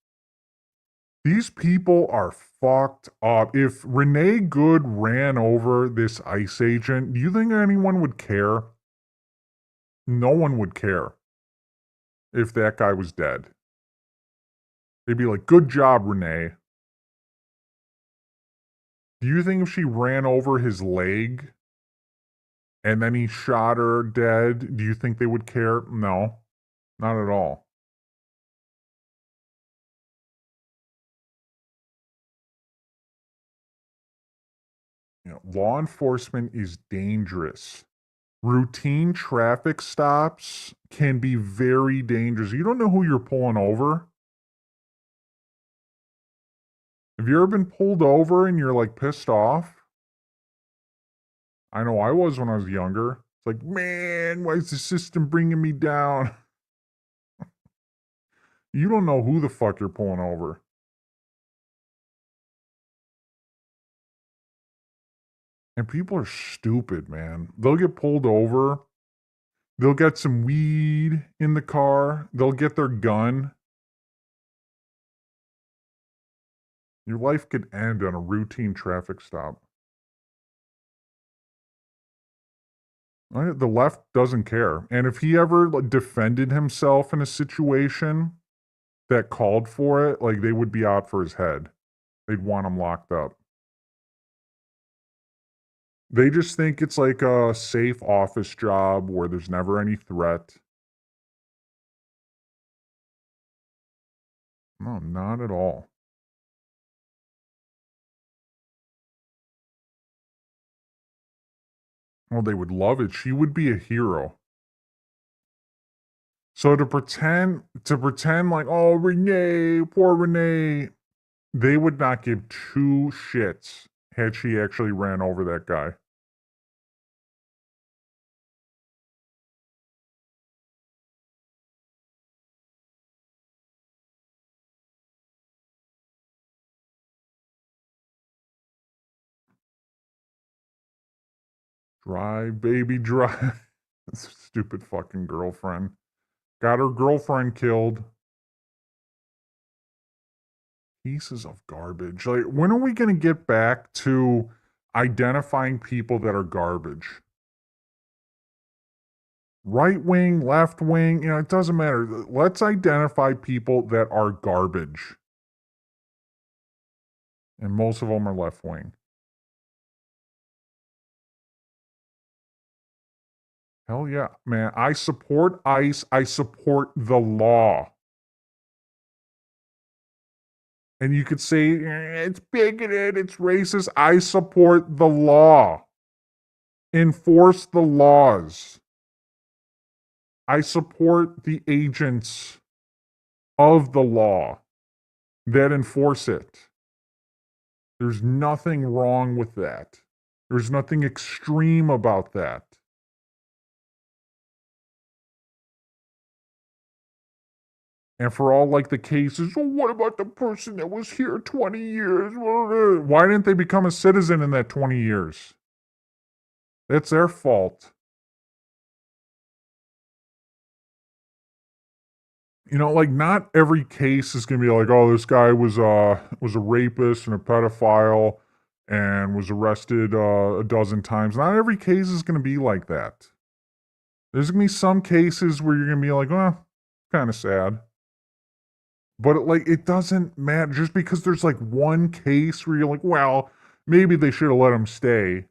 These people are fucked up. If Renee Good ran over this ICE agent, do you think anyone would care? No one would care if that guy was dead. They'd be like, good job, Renee. Do you think if she ran over his leg and then he shot her dead, do you think they would care? No, not at all. You know, law enforcement is dangerous. Routine traffic stops can be very dangerous. You don't know who you're pulling over. Have you ever been pulled over and you're like pissed off? I know I was when I was younger. It's like, man, why is the system bringing me down? You don't know who the fuck you're pulling over. And people are stupid, man. They'll get pulled over. They'll get some weed in the car. They'll get their gun. Your life could end on a routine traffic stop. The left doesn't care. And if he ever defended himself in a situation that called for it, like, they would be out for his head. They'd want him locked up. They just think it's like a safe office job where there's never any threat. No, not at all. Well, they would love it. She would be a hero. So to pretend like, oh, Renee, poor Renee, they would not give two shits had she actually ran over that guy. Drive, baby, drive. Stupid fucking girlfriend. Got her girlfriend killed. Pieces of garbage. Like, when are we going to get back to identifying people that are garbage? Right wing, left wing, it doesn't matter. Let's identify people that are garbage. And most of them are left wing. Hell yeah, man. I support ICE. I support the law. And you could say, it's bigoted, it's racist. I support the law. Enforce the laws. I support the agents of the law that enforce it. There's nothing wrong with that. There's nothing extreme about that. And for all like the cases, oh, what about the person that was here 20 years? Why didn't they become a citizen in that 20 years? That's their fault. Like, not every case is going to be like, oh, this guy was a rapist and a pedophile and was arrested a dozen times. Not every case is going to be like that. There's going to be some cases where you're going to be like, oh, kind of sad. But it doesn't matter. Just because there's like one case where you're like, well, maybe they should have let him stay.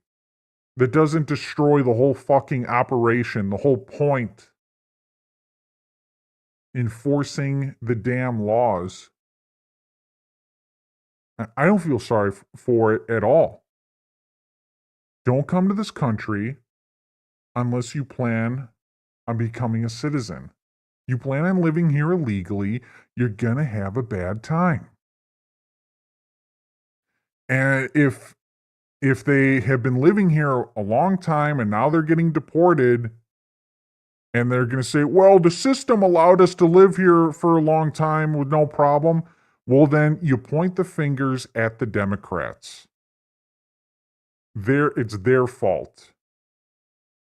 That doesn't destroy the whole fucking operation, the whole point. Enforcing the damn laws. I don't feel sorry for it at all. Don't come to this country unless you plan on becoming a citizen. You plan on living here illegally, you're gonna have a bad time. And if they have been living here a long time and now they're getting deported, and they're going to say, well, the system allowed us to live here for a long time with no problem, well, then you point the fingers at the Democrats. It's their fault.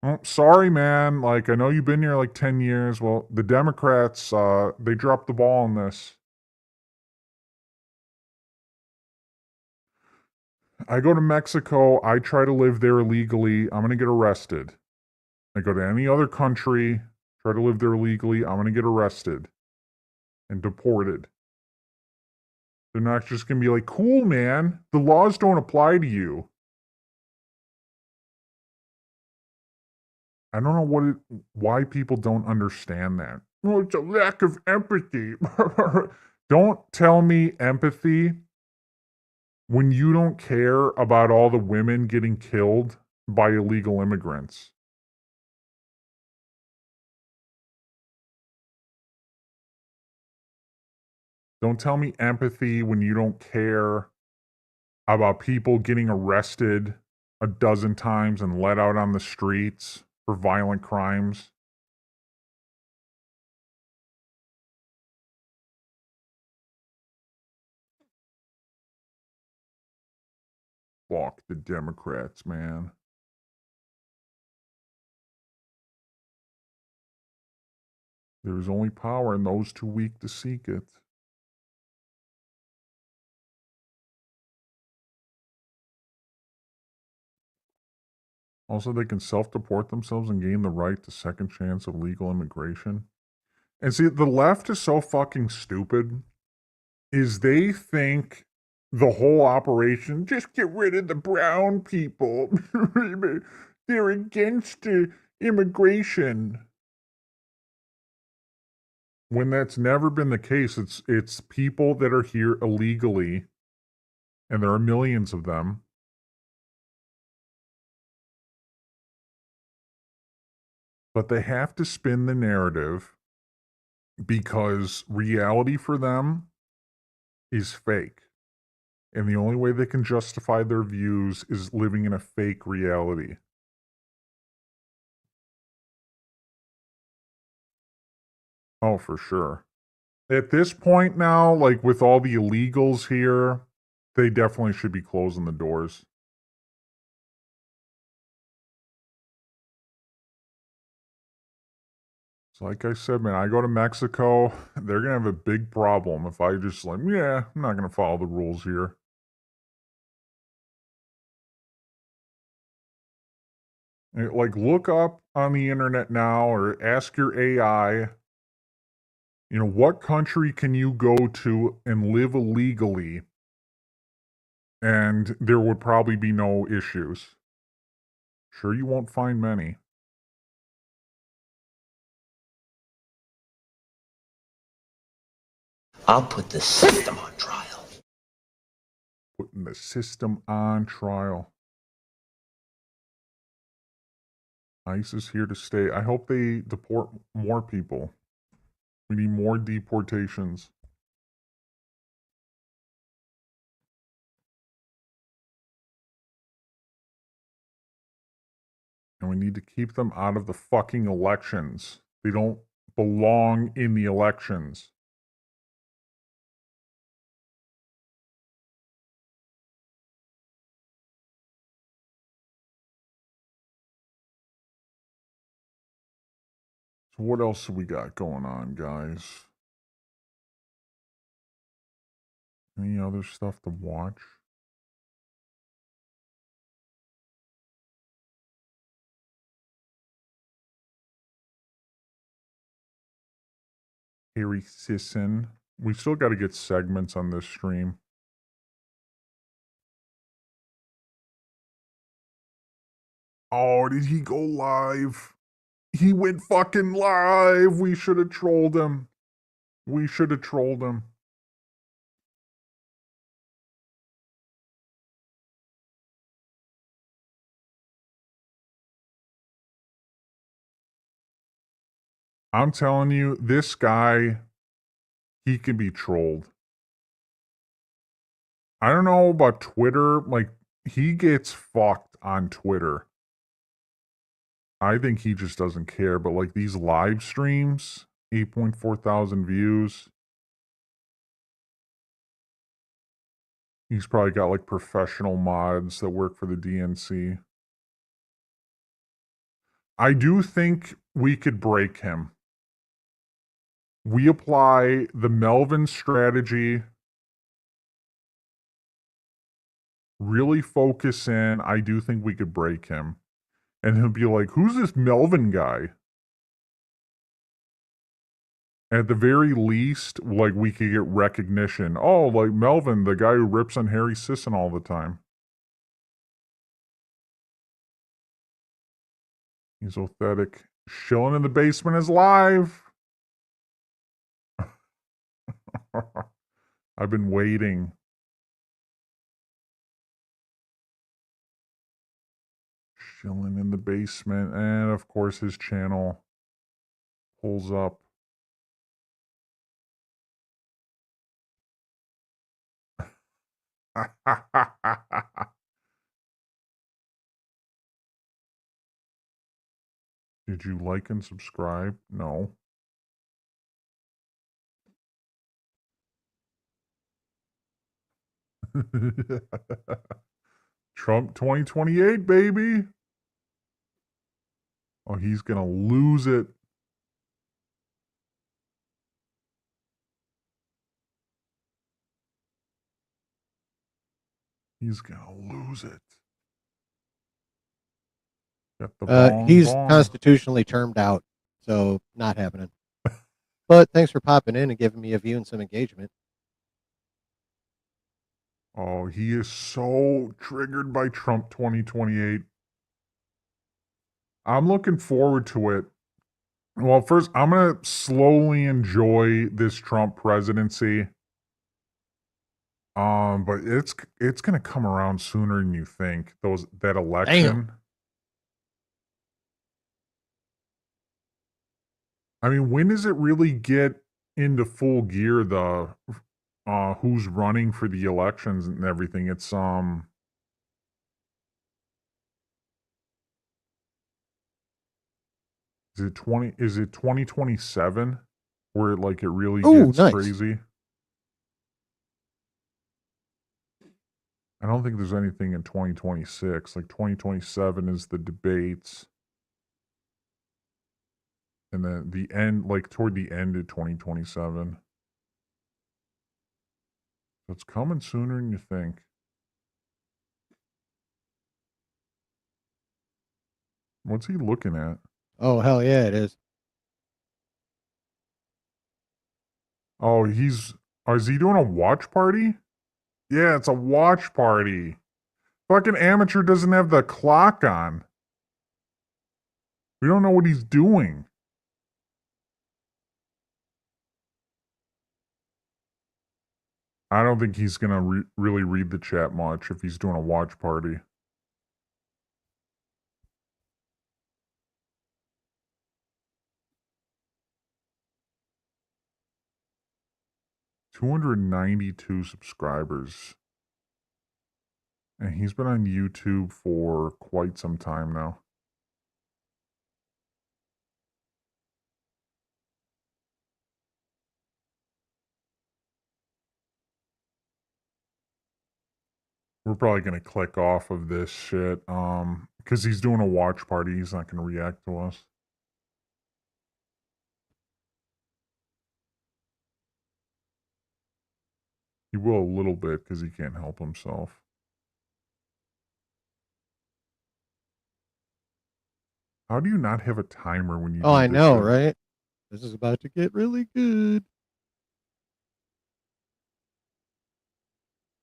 Oh, sorry, man. I know you've been here 10 years. Well, the Democrats, they dropped the ball on this. I go to Mexico, I try to live there illegally, I'm going to get arrested. I go to any other country, try to live there illegally, I'm going to get arrested and deported. They're not just going to be like, cool, man, the laws don't apply to you. I don't know why people don't understand that. Well, it's a lack of empathy. Don't tell me empathy when you don't care about all the women getting killed by illegal immigrants. Don't tell me empathy when you don't care about people getting arrested a dozen times and let out on the streets for violent crimes. Fuck the Democrats, man. There is only power in those too weak to seek it. Also, they can self-deport themselves and gain the right to second chance of legal immigration. And see, the left is so fucking stupid, is they think the whole operation, just get rid of the brown people. They're against immigration. When that's never been the case, it's people that are here illegally, and there are millions of them. But they have to spin the narrative because reality for them is fake. And the only way they can justify their views is living in a fake reality. Oh, for sure. At this point now, like with all the illegals here, they definitely should be closing the doors. So like I said, man, I go to Mexico, they're going to have a big problem if I just like, yeah, I'm not going to follow the rules here. Like, look up on the internet now or ask your AI, what country can you go to and live illegally? And there would probably be no issues. Sure, you won't find many. I'll put the system on trial. Putting the system on trial. ICE is here to stay. I hope they deport more people. We need more deportations. And we need to keep them out of the fucking elections. They don't belong in the elections. So what else have we got going on, guys? Any other stuff to watch? Harry Sisson. We still got to get segments on this stream. Oh, did he go live? He went fucking live. We should have trolled him. We should have trolled him. I'm telling you, this guy, he can be trolled. I don't know about Twitter. Like, he gets fucked on Twitter. I think he just doesn't care. But, like, these live streams, 8.4 thousand views. He's probably got, like, professional mods that work for the DNC. I do think we could break him. We apply the Melvin strategy really focus in, I do think we could break him. And he'll be like, who's this Melvin guy? At the very least, like, we could get recognition. Oh, like Melvin, the guy who rips on Harry Sisson all the time. He's authentic. Chilling in the basement is live. I've been waiting. Chilling in the basement. And, of course, his channel pulls up. Did you like and subscribe? No. Trump 2028, baby. Oh, he's going to lose it. He's going to lose it. Got the bong, He's bong. constitutionally termed out, so not happening. But thanks for popping in and giving me a view and some engagement. Oh, he is so triggered by Trump 2028. I'm looking forward to it. Well, first, I'm going to slowly enjoy this Trump presidency. But it's going to come around sooner than you think. That election. Damn. I mean, when does it really get into full gear, the who's running for the elections and everything? It's is it 2027 where like it really gets nice. crazy? I don't think there's anything in 2026. Like 2027 is the debates. And then the end, like toward the end of 2027. So it's coming sooner than you think. What's he looking at? Oh, hell yeah, it is. Oh, is he doing a watch party? Yeah, it's a watch party. Fucking amateur doesn't have the clock on. We don't know what he's doing. I don't think he's going to really read the chat much if he's doing a watch party. $292 subscribers. And he's been on YouTube for quite some time now. We're probably going to click off of this shit because he's doing a watch party. He's not going to react to us. He will a little bit because he can't help himself. How do you not have a timer when you do I this know, shit? right? This is about to get really good.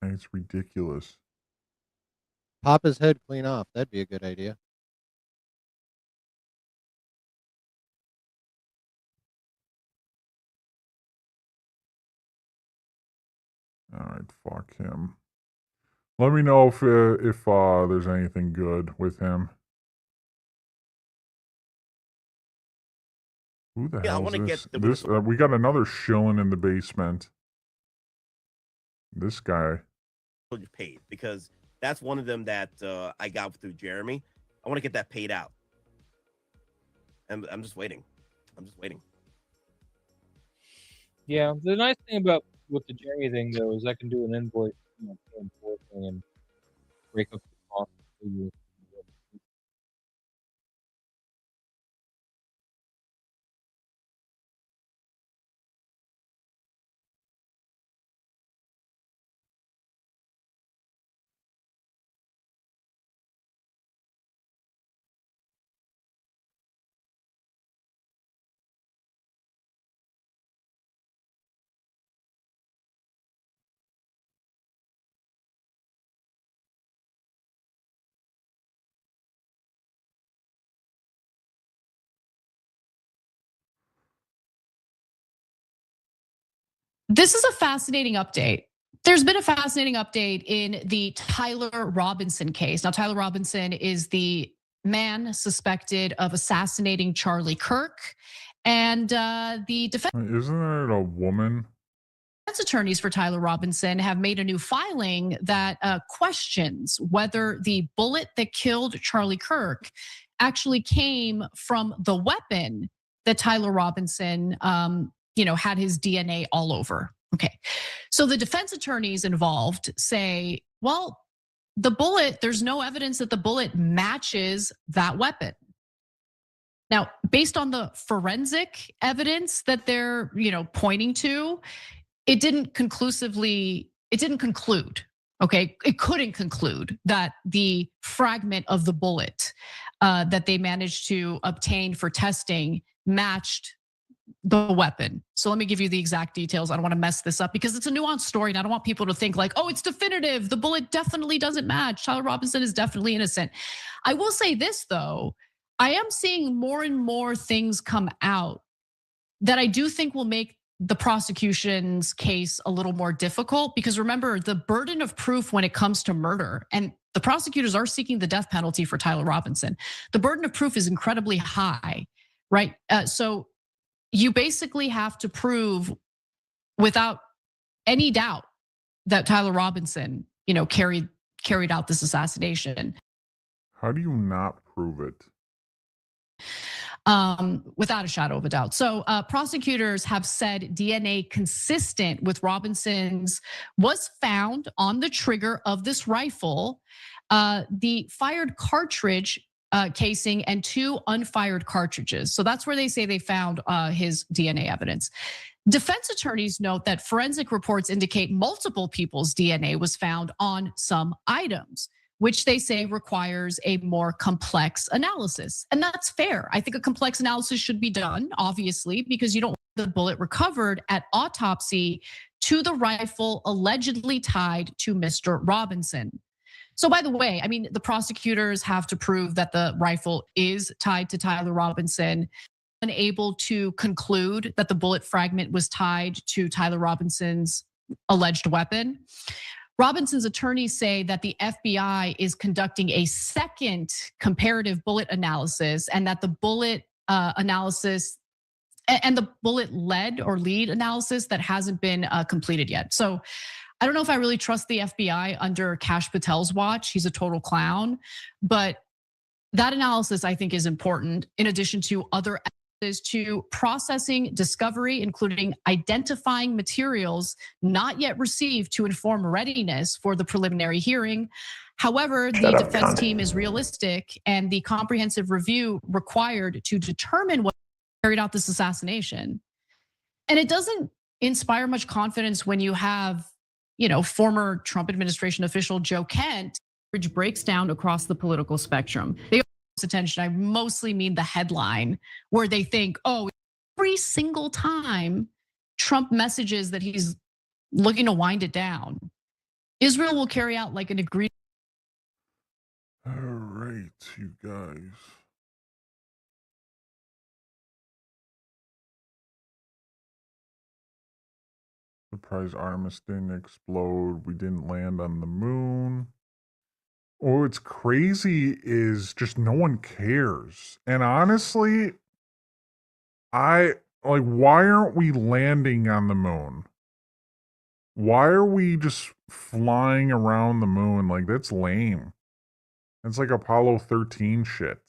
It's ridiculous. Pop his head clean off. That'd be a good idea. All right, fuck him. Let me know if there's anything good with him. Who the hell is this? We got another shilling in the basement. This guy. Paid because that's one of them that I got through Jeremy. I want to get that paid out. And I'm just waiting. Yeah, the nice thing about with the Jeremy thing though is I can do an invoice, thing and break up the cost for you. This is a fascinating update. There's been a fascinating update in the Tyler Robinson case. Now, Tyler Robinson is the man suspected of assassinating Charlie Kirk. And the defense Isn't it a woman? attorneys for Tyler Robinson have made a new filing that questions whether the bullet that killed Charlie Kirk actually came from the weapon that Tyler Robinson, had his DNA all over. Okay, so the defense attorneys involved say, well, the bullet, there's no evidence that the bullet matches that weapon. Now, based on the forensic evidence that they're, pointing to, it didn't conclude, okay? It couldn't conclude that the fragment of the bullet that they managed to obtain for testing matched the weapon. So let me give you the exact details. I don't want to mess this up because it's a nuanced story and I don't want people to think like, oh, it's definitive. The bullet definitely doesn't match. Tyler Robinson is definitely innocent. I will say this though, I am seeing more and more things come out that I do think will make the prosecution's case a little more difficult because remember the burden of proof when it comes to murder, and the prosecutors are seeking the death penalty for Tyler Robinson. The burden of proof is incredibly high, right? So you basically have to prove without any doubt that Tyler Robinson, carried out this assassination. How do you not prove it? Without a shadow of a doubt. So prosecutors have said DNA consistent with Robinson's was found on the trigger of this rifle, the fired cartridge casing and 2 unfired cartridges. So that's where they say they found his DNA evidence. Defense attorneys note that forensic reports indicate multiple people's DNA was found on some items, which they say requires a more complex analysis. And that's fair. I think a complex analysis should be done, obviously, because you don't want the bullet recovered at autopsy to the rifle allegedly tied to Mr. Robinson. So by the way, I mean, the prosecutors have to prove that the rifle is tied to Tyler Robinson, unable to conclude that the bullet fragment was tied to Tyler Robinson's alleged weapon. Robinson's attorneys say that the FBI is conducting a second comparative bullet analysis and that the bullet analysis and the bullet lead analysis that hasn't been completed yet. So I don't know if I really trust the FBI under Kash Patel's watch. He's a total clown, but that analysis I think is important in addition to other to processing discovery, including identifying materials not yet received to inform readiness for the preliminary hearing. However, the defense team is realistic and the comprehensive review required to determine what carried out this assassination. And it doesn't inspire much confidence when you have, former Trump administration official Joe Kent, which breaks down across the political spectrum. They attention. I mostly mean the headline where they think, oh, every single time Trump messages that he's looking to wind it down, Israel will carry out like an agreed. All right, you guys. Surprise Artemis didn't explode. We didn't land on the moon. What's crazy is just no one cares. And honestly, why aren't we landing on the moon? Why are we just flying around the moon? Like, that's lame. That's like Apollo 13 shit.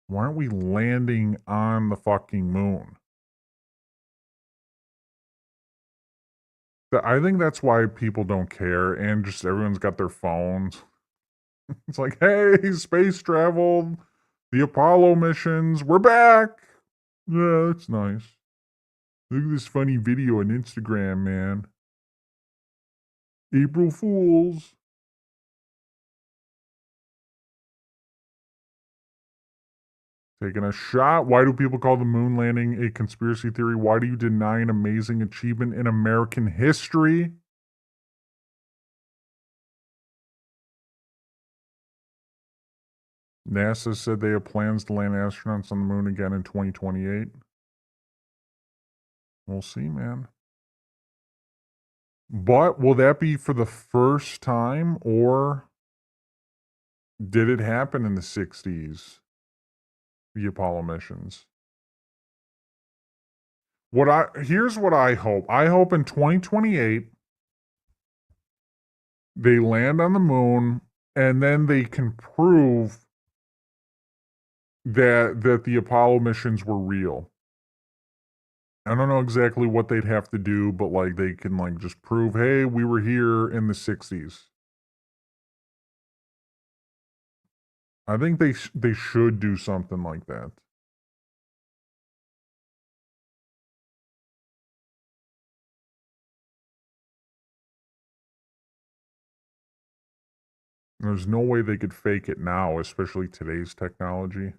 Why aren't we landing on the fucking moon? I think that's why people don't care and just everyone's got their phones. It's like, hey, space travel, the Apollo missions, we're back. Yeah, that's nice. Look at this funny video on Instagram, man. April Fools. Taking a shot. Why do people call the moon landing a conspiracy theory? Why do you deny an amazing achievement in American history? NASA said they have plans to land astronauts on the moon again in 2028. We'll see, man. But will that be for the first time, or did it happen in the 60s? The Apollo missions. Here's what I hope. I hope in 2028 they land on the moon and then they can prove that the Apollo missions were real. I don't know exactly what they'd have to do, but like they can like just prove, hey, we were here in the 60s. I think they should do something like that. There's no way they could fake it now, especially today's technology.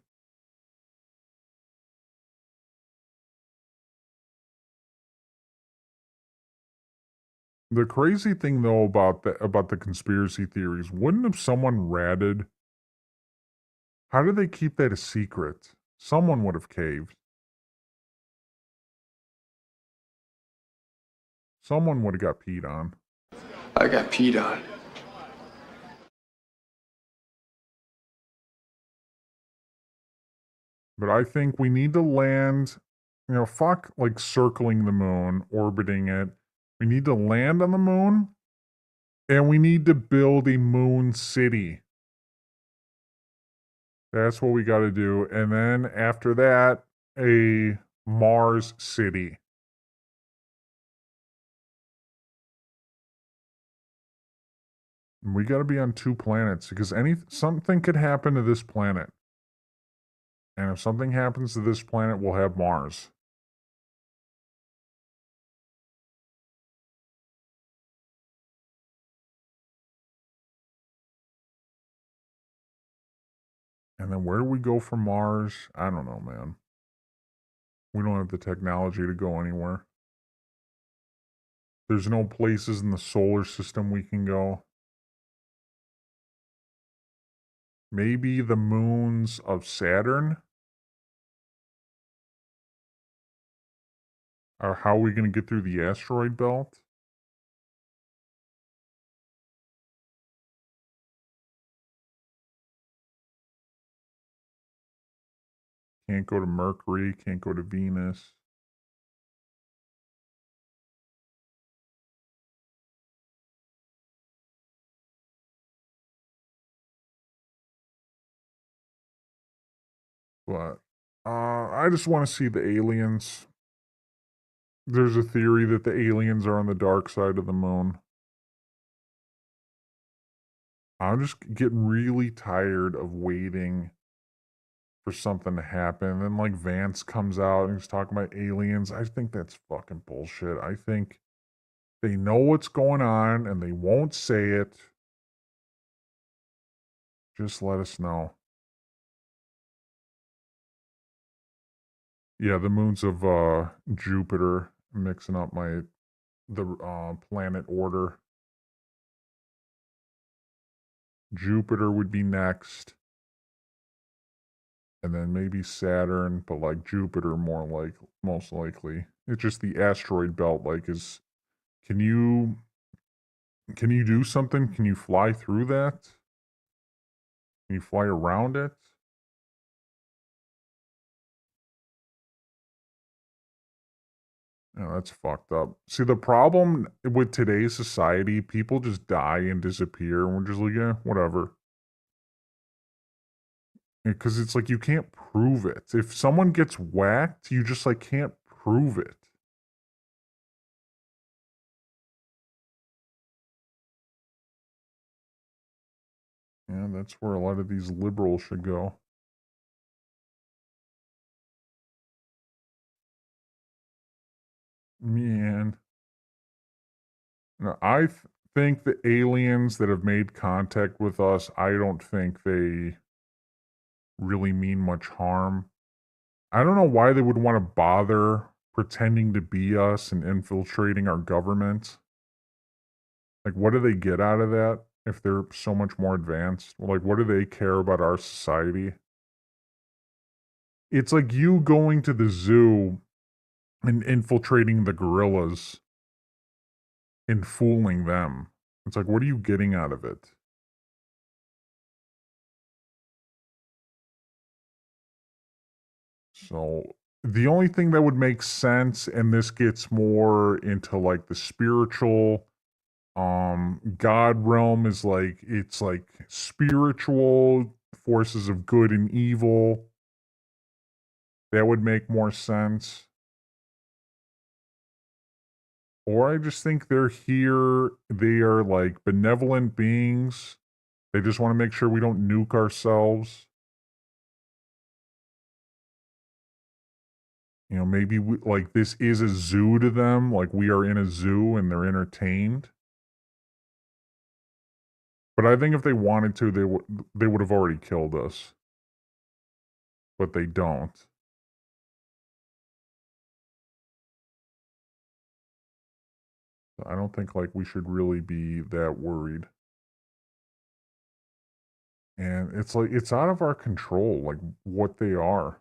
The crazy thing though about the conspiracy theories, wouldn't have someone ratted? How did they keep that a secret? Someone would have caved. Someone would have got peed on. I got peed on. But I think we need to land, fuck like circling the moon, orbiting it. We need to land on the moon, and we need to build a moon city. That's what we got to do. And then after that, a Mars city. We got to be on 2 planets because something could happen to this planet. And if something happens to this planet, we'll have Mars. And then where do we go from Mars? I don't know, man. We don't have the technology to go anywhere. There's no places in the solar system we can go. Maybe the moons of Saturn? Or how are we going to get through the asteroid belt? Can't go to Mercury, can't go to Venus. But I just want to see the aliens. There's a theory that the aliens are on the dark side of the moon. I'm just getting really tired of waiting for something to happen. And then like Vance comes out and he's talking about aliens. I think that's fucking bullshit. I think they know what's going on and they won't say it. Just let us know. Yeah, the moons of Jupiter, mixing up the planet order. Jupiter would be next. And then maybe Saturn, but like Jupiter most likely. It's just the asteroid belt can you do something? Can you fly through that? Can you fly around it? Oh, that's fucked up. See, the problem with today's society, people just die and disappear, and we're just like, yeah, whatever. Because it's like you can't prove it. If someone gets whacked, you just like can't prove it. Yeah, that's where a lot of these liberals should go. Man. No, I think the aliens that have made contact with us, I don't think they really mean much harm. I don't know why they would want to bother pretending to be us and infiltrating our government. Like, what do they get out of that if they're so much more advanced? Like, what do they care about our society? It's like you going to the zoo and infiltrating the guerrillas and fooling them. It's like, what are you getting out of it? So the only thing that would make sense, and this gets more into like the spiritual God realm, is like it's like spiritual forces of good and evil. That would make more sense. Or I just think they're here, they are like benevolent beings. They just want to make sure we don't nuke ourselves. You know, maybe we, like this is a zoo to them, like we are in a zoo and they're entertained. But I think if they wanted to, they would have already killed us. But they don't. I don't think like we should really be that worried. And it's like it's out of our control, like what they are.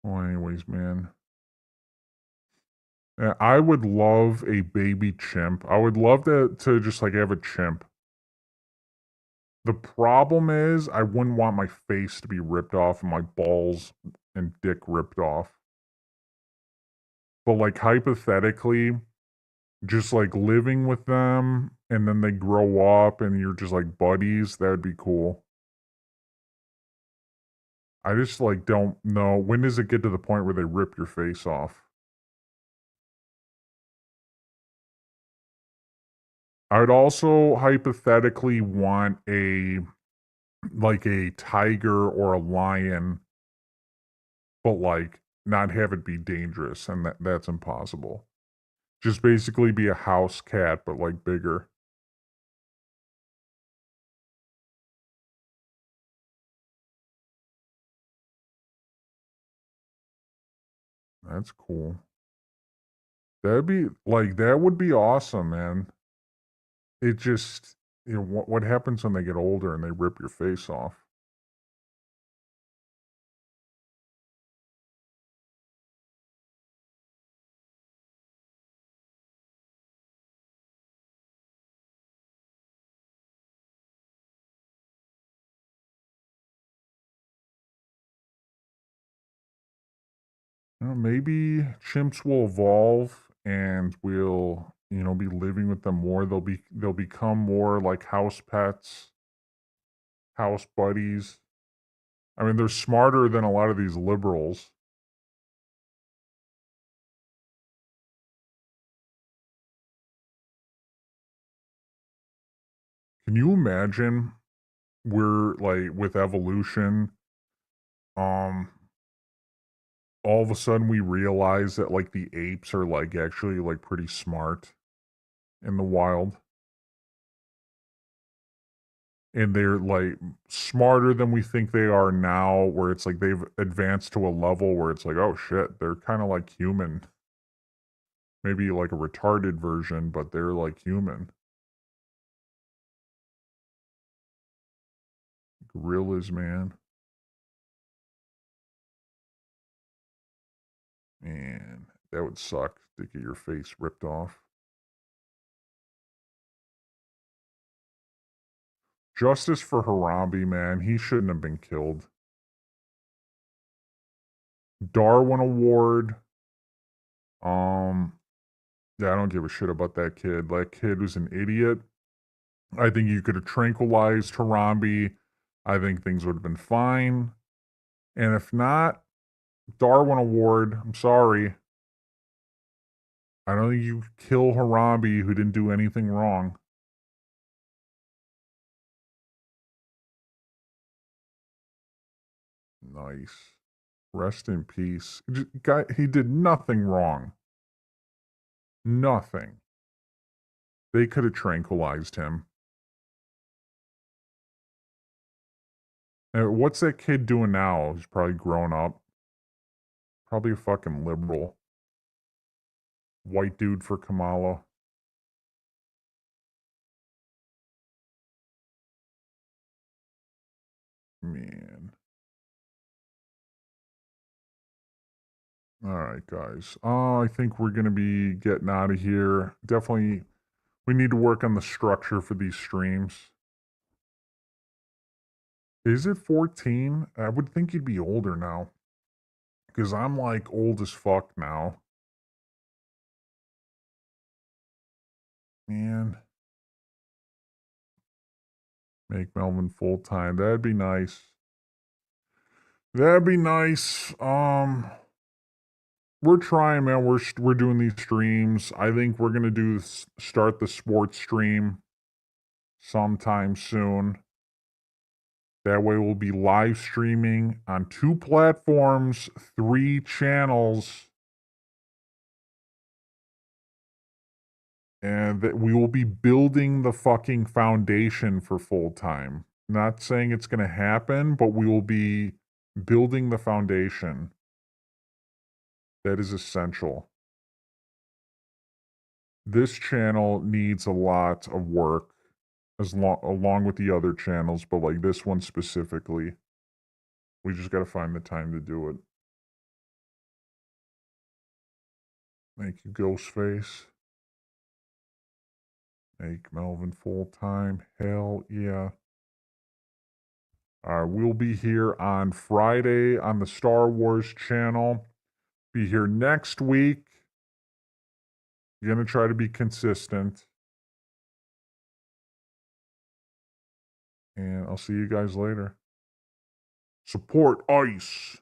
Well, anyways, man. I would love a baby chimp. I would love to just like have a chimp. The problem is I wouldn't want my face to be ripped off and my balls and dick ripped off. But like hypothetically, just like living with them and then they grow up and you're just like buddies, that would be cool. I just like don't know, when does it get to the point where they rip your face off? I would also hypothetically want a like a tiger or a lion, but like not have it be dangerous, and that's impossible. Just basically be a house cat, but like bigger. That's cool. That'd be like that would be awesome, man. It just, you know, what happens when they get older and they rip your face off? Maybe chimps will evolve and we'll, you know, be living with them more. They'll become more like house pets, house buddies. I mean, they're smarter than a lot of these liberals. Can you imagine we're like with evolution, um, all of a sudden we realize that like the apes are like actually like pretty smart in the wild. And they're like smarter than we think they are now, where it's like they've advanced to a level where it's like, oh shit, they're kind of like human. Maybe like a retarded version, but they're like human. Gorillas, man. Man, that would suck to get your face ripped off. Justice for Harambe, man. He shouldn't have been killed. Darwin Award. Yeah, I don't give a shit about that kid. That kid was an idiot. I think you could have tranquilized Harambe. I think things would have been fine. And if not, Darwin Award. I'm sorry. I don't think you kill Harambe, who didn't do anything wrong. Nice. Rest in peace. Guy, he did nothing wrong. Nothing. They could have tranquilized him. What's that kid doing now? He's probably grown up. Probably a fucking liberal. White dude for Kamala. Man. All right, guys. I think we're going to be getting out of here. Definitely, we need to work on the structure for these streams. Is it 14? I would think you'd be older now. Because I'm like old as fuck now. Man. Make Melvin full time. That'd be nice. That'd be nice. We're trying, man. We're doing these streams. I think we're gonna start the sports stream sometime soon. That way we'll be live streaming on 2 platforms, 3 channels. And that we will be building the fucking foundation for full time. Not saying it's going to happen, but we will be building the foundation. That is essential. This channel needs a lot of work along with the other channels, but like this one specifically. We just got to find the time to do it. Thank you, Ghostface. Make Melvin full-time. Hell yeah. We'll be here on Friday on the Star Wars channel. Be here next week. Going to try to be consistent. And I'll see you guys later. Support ICE.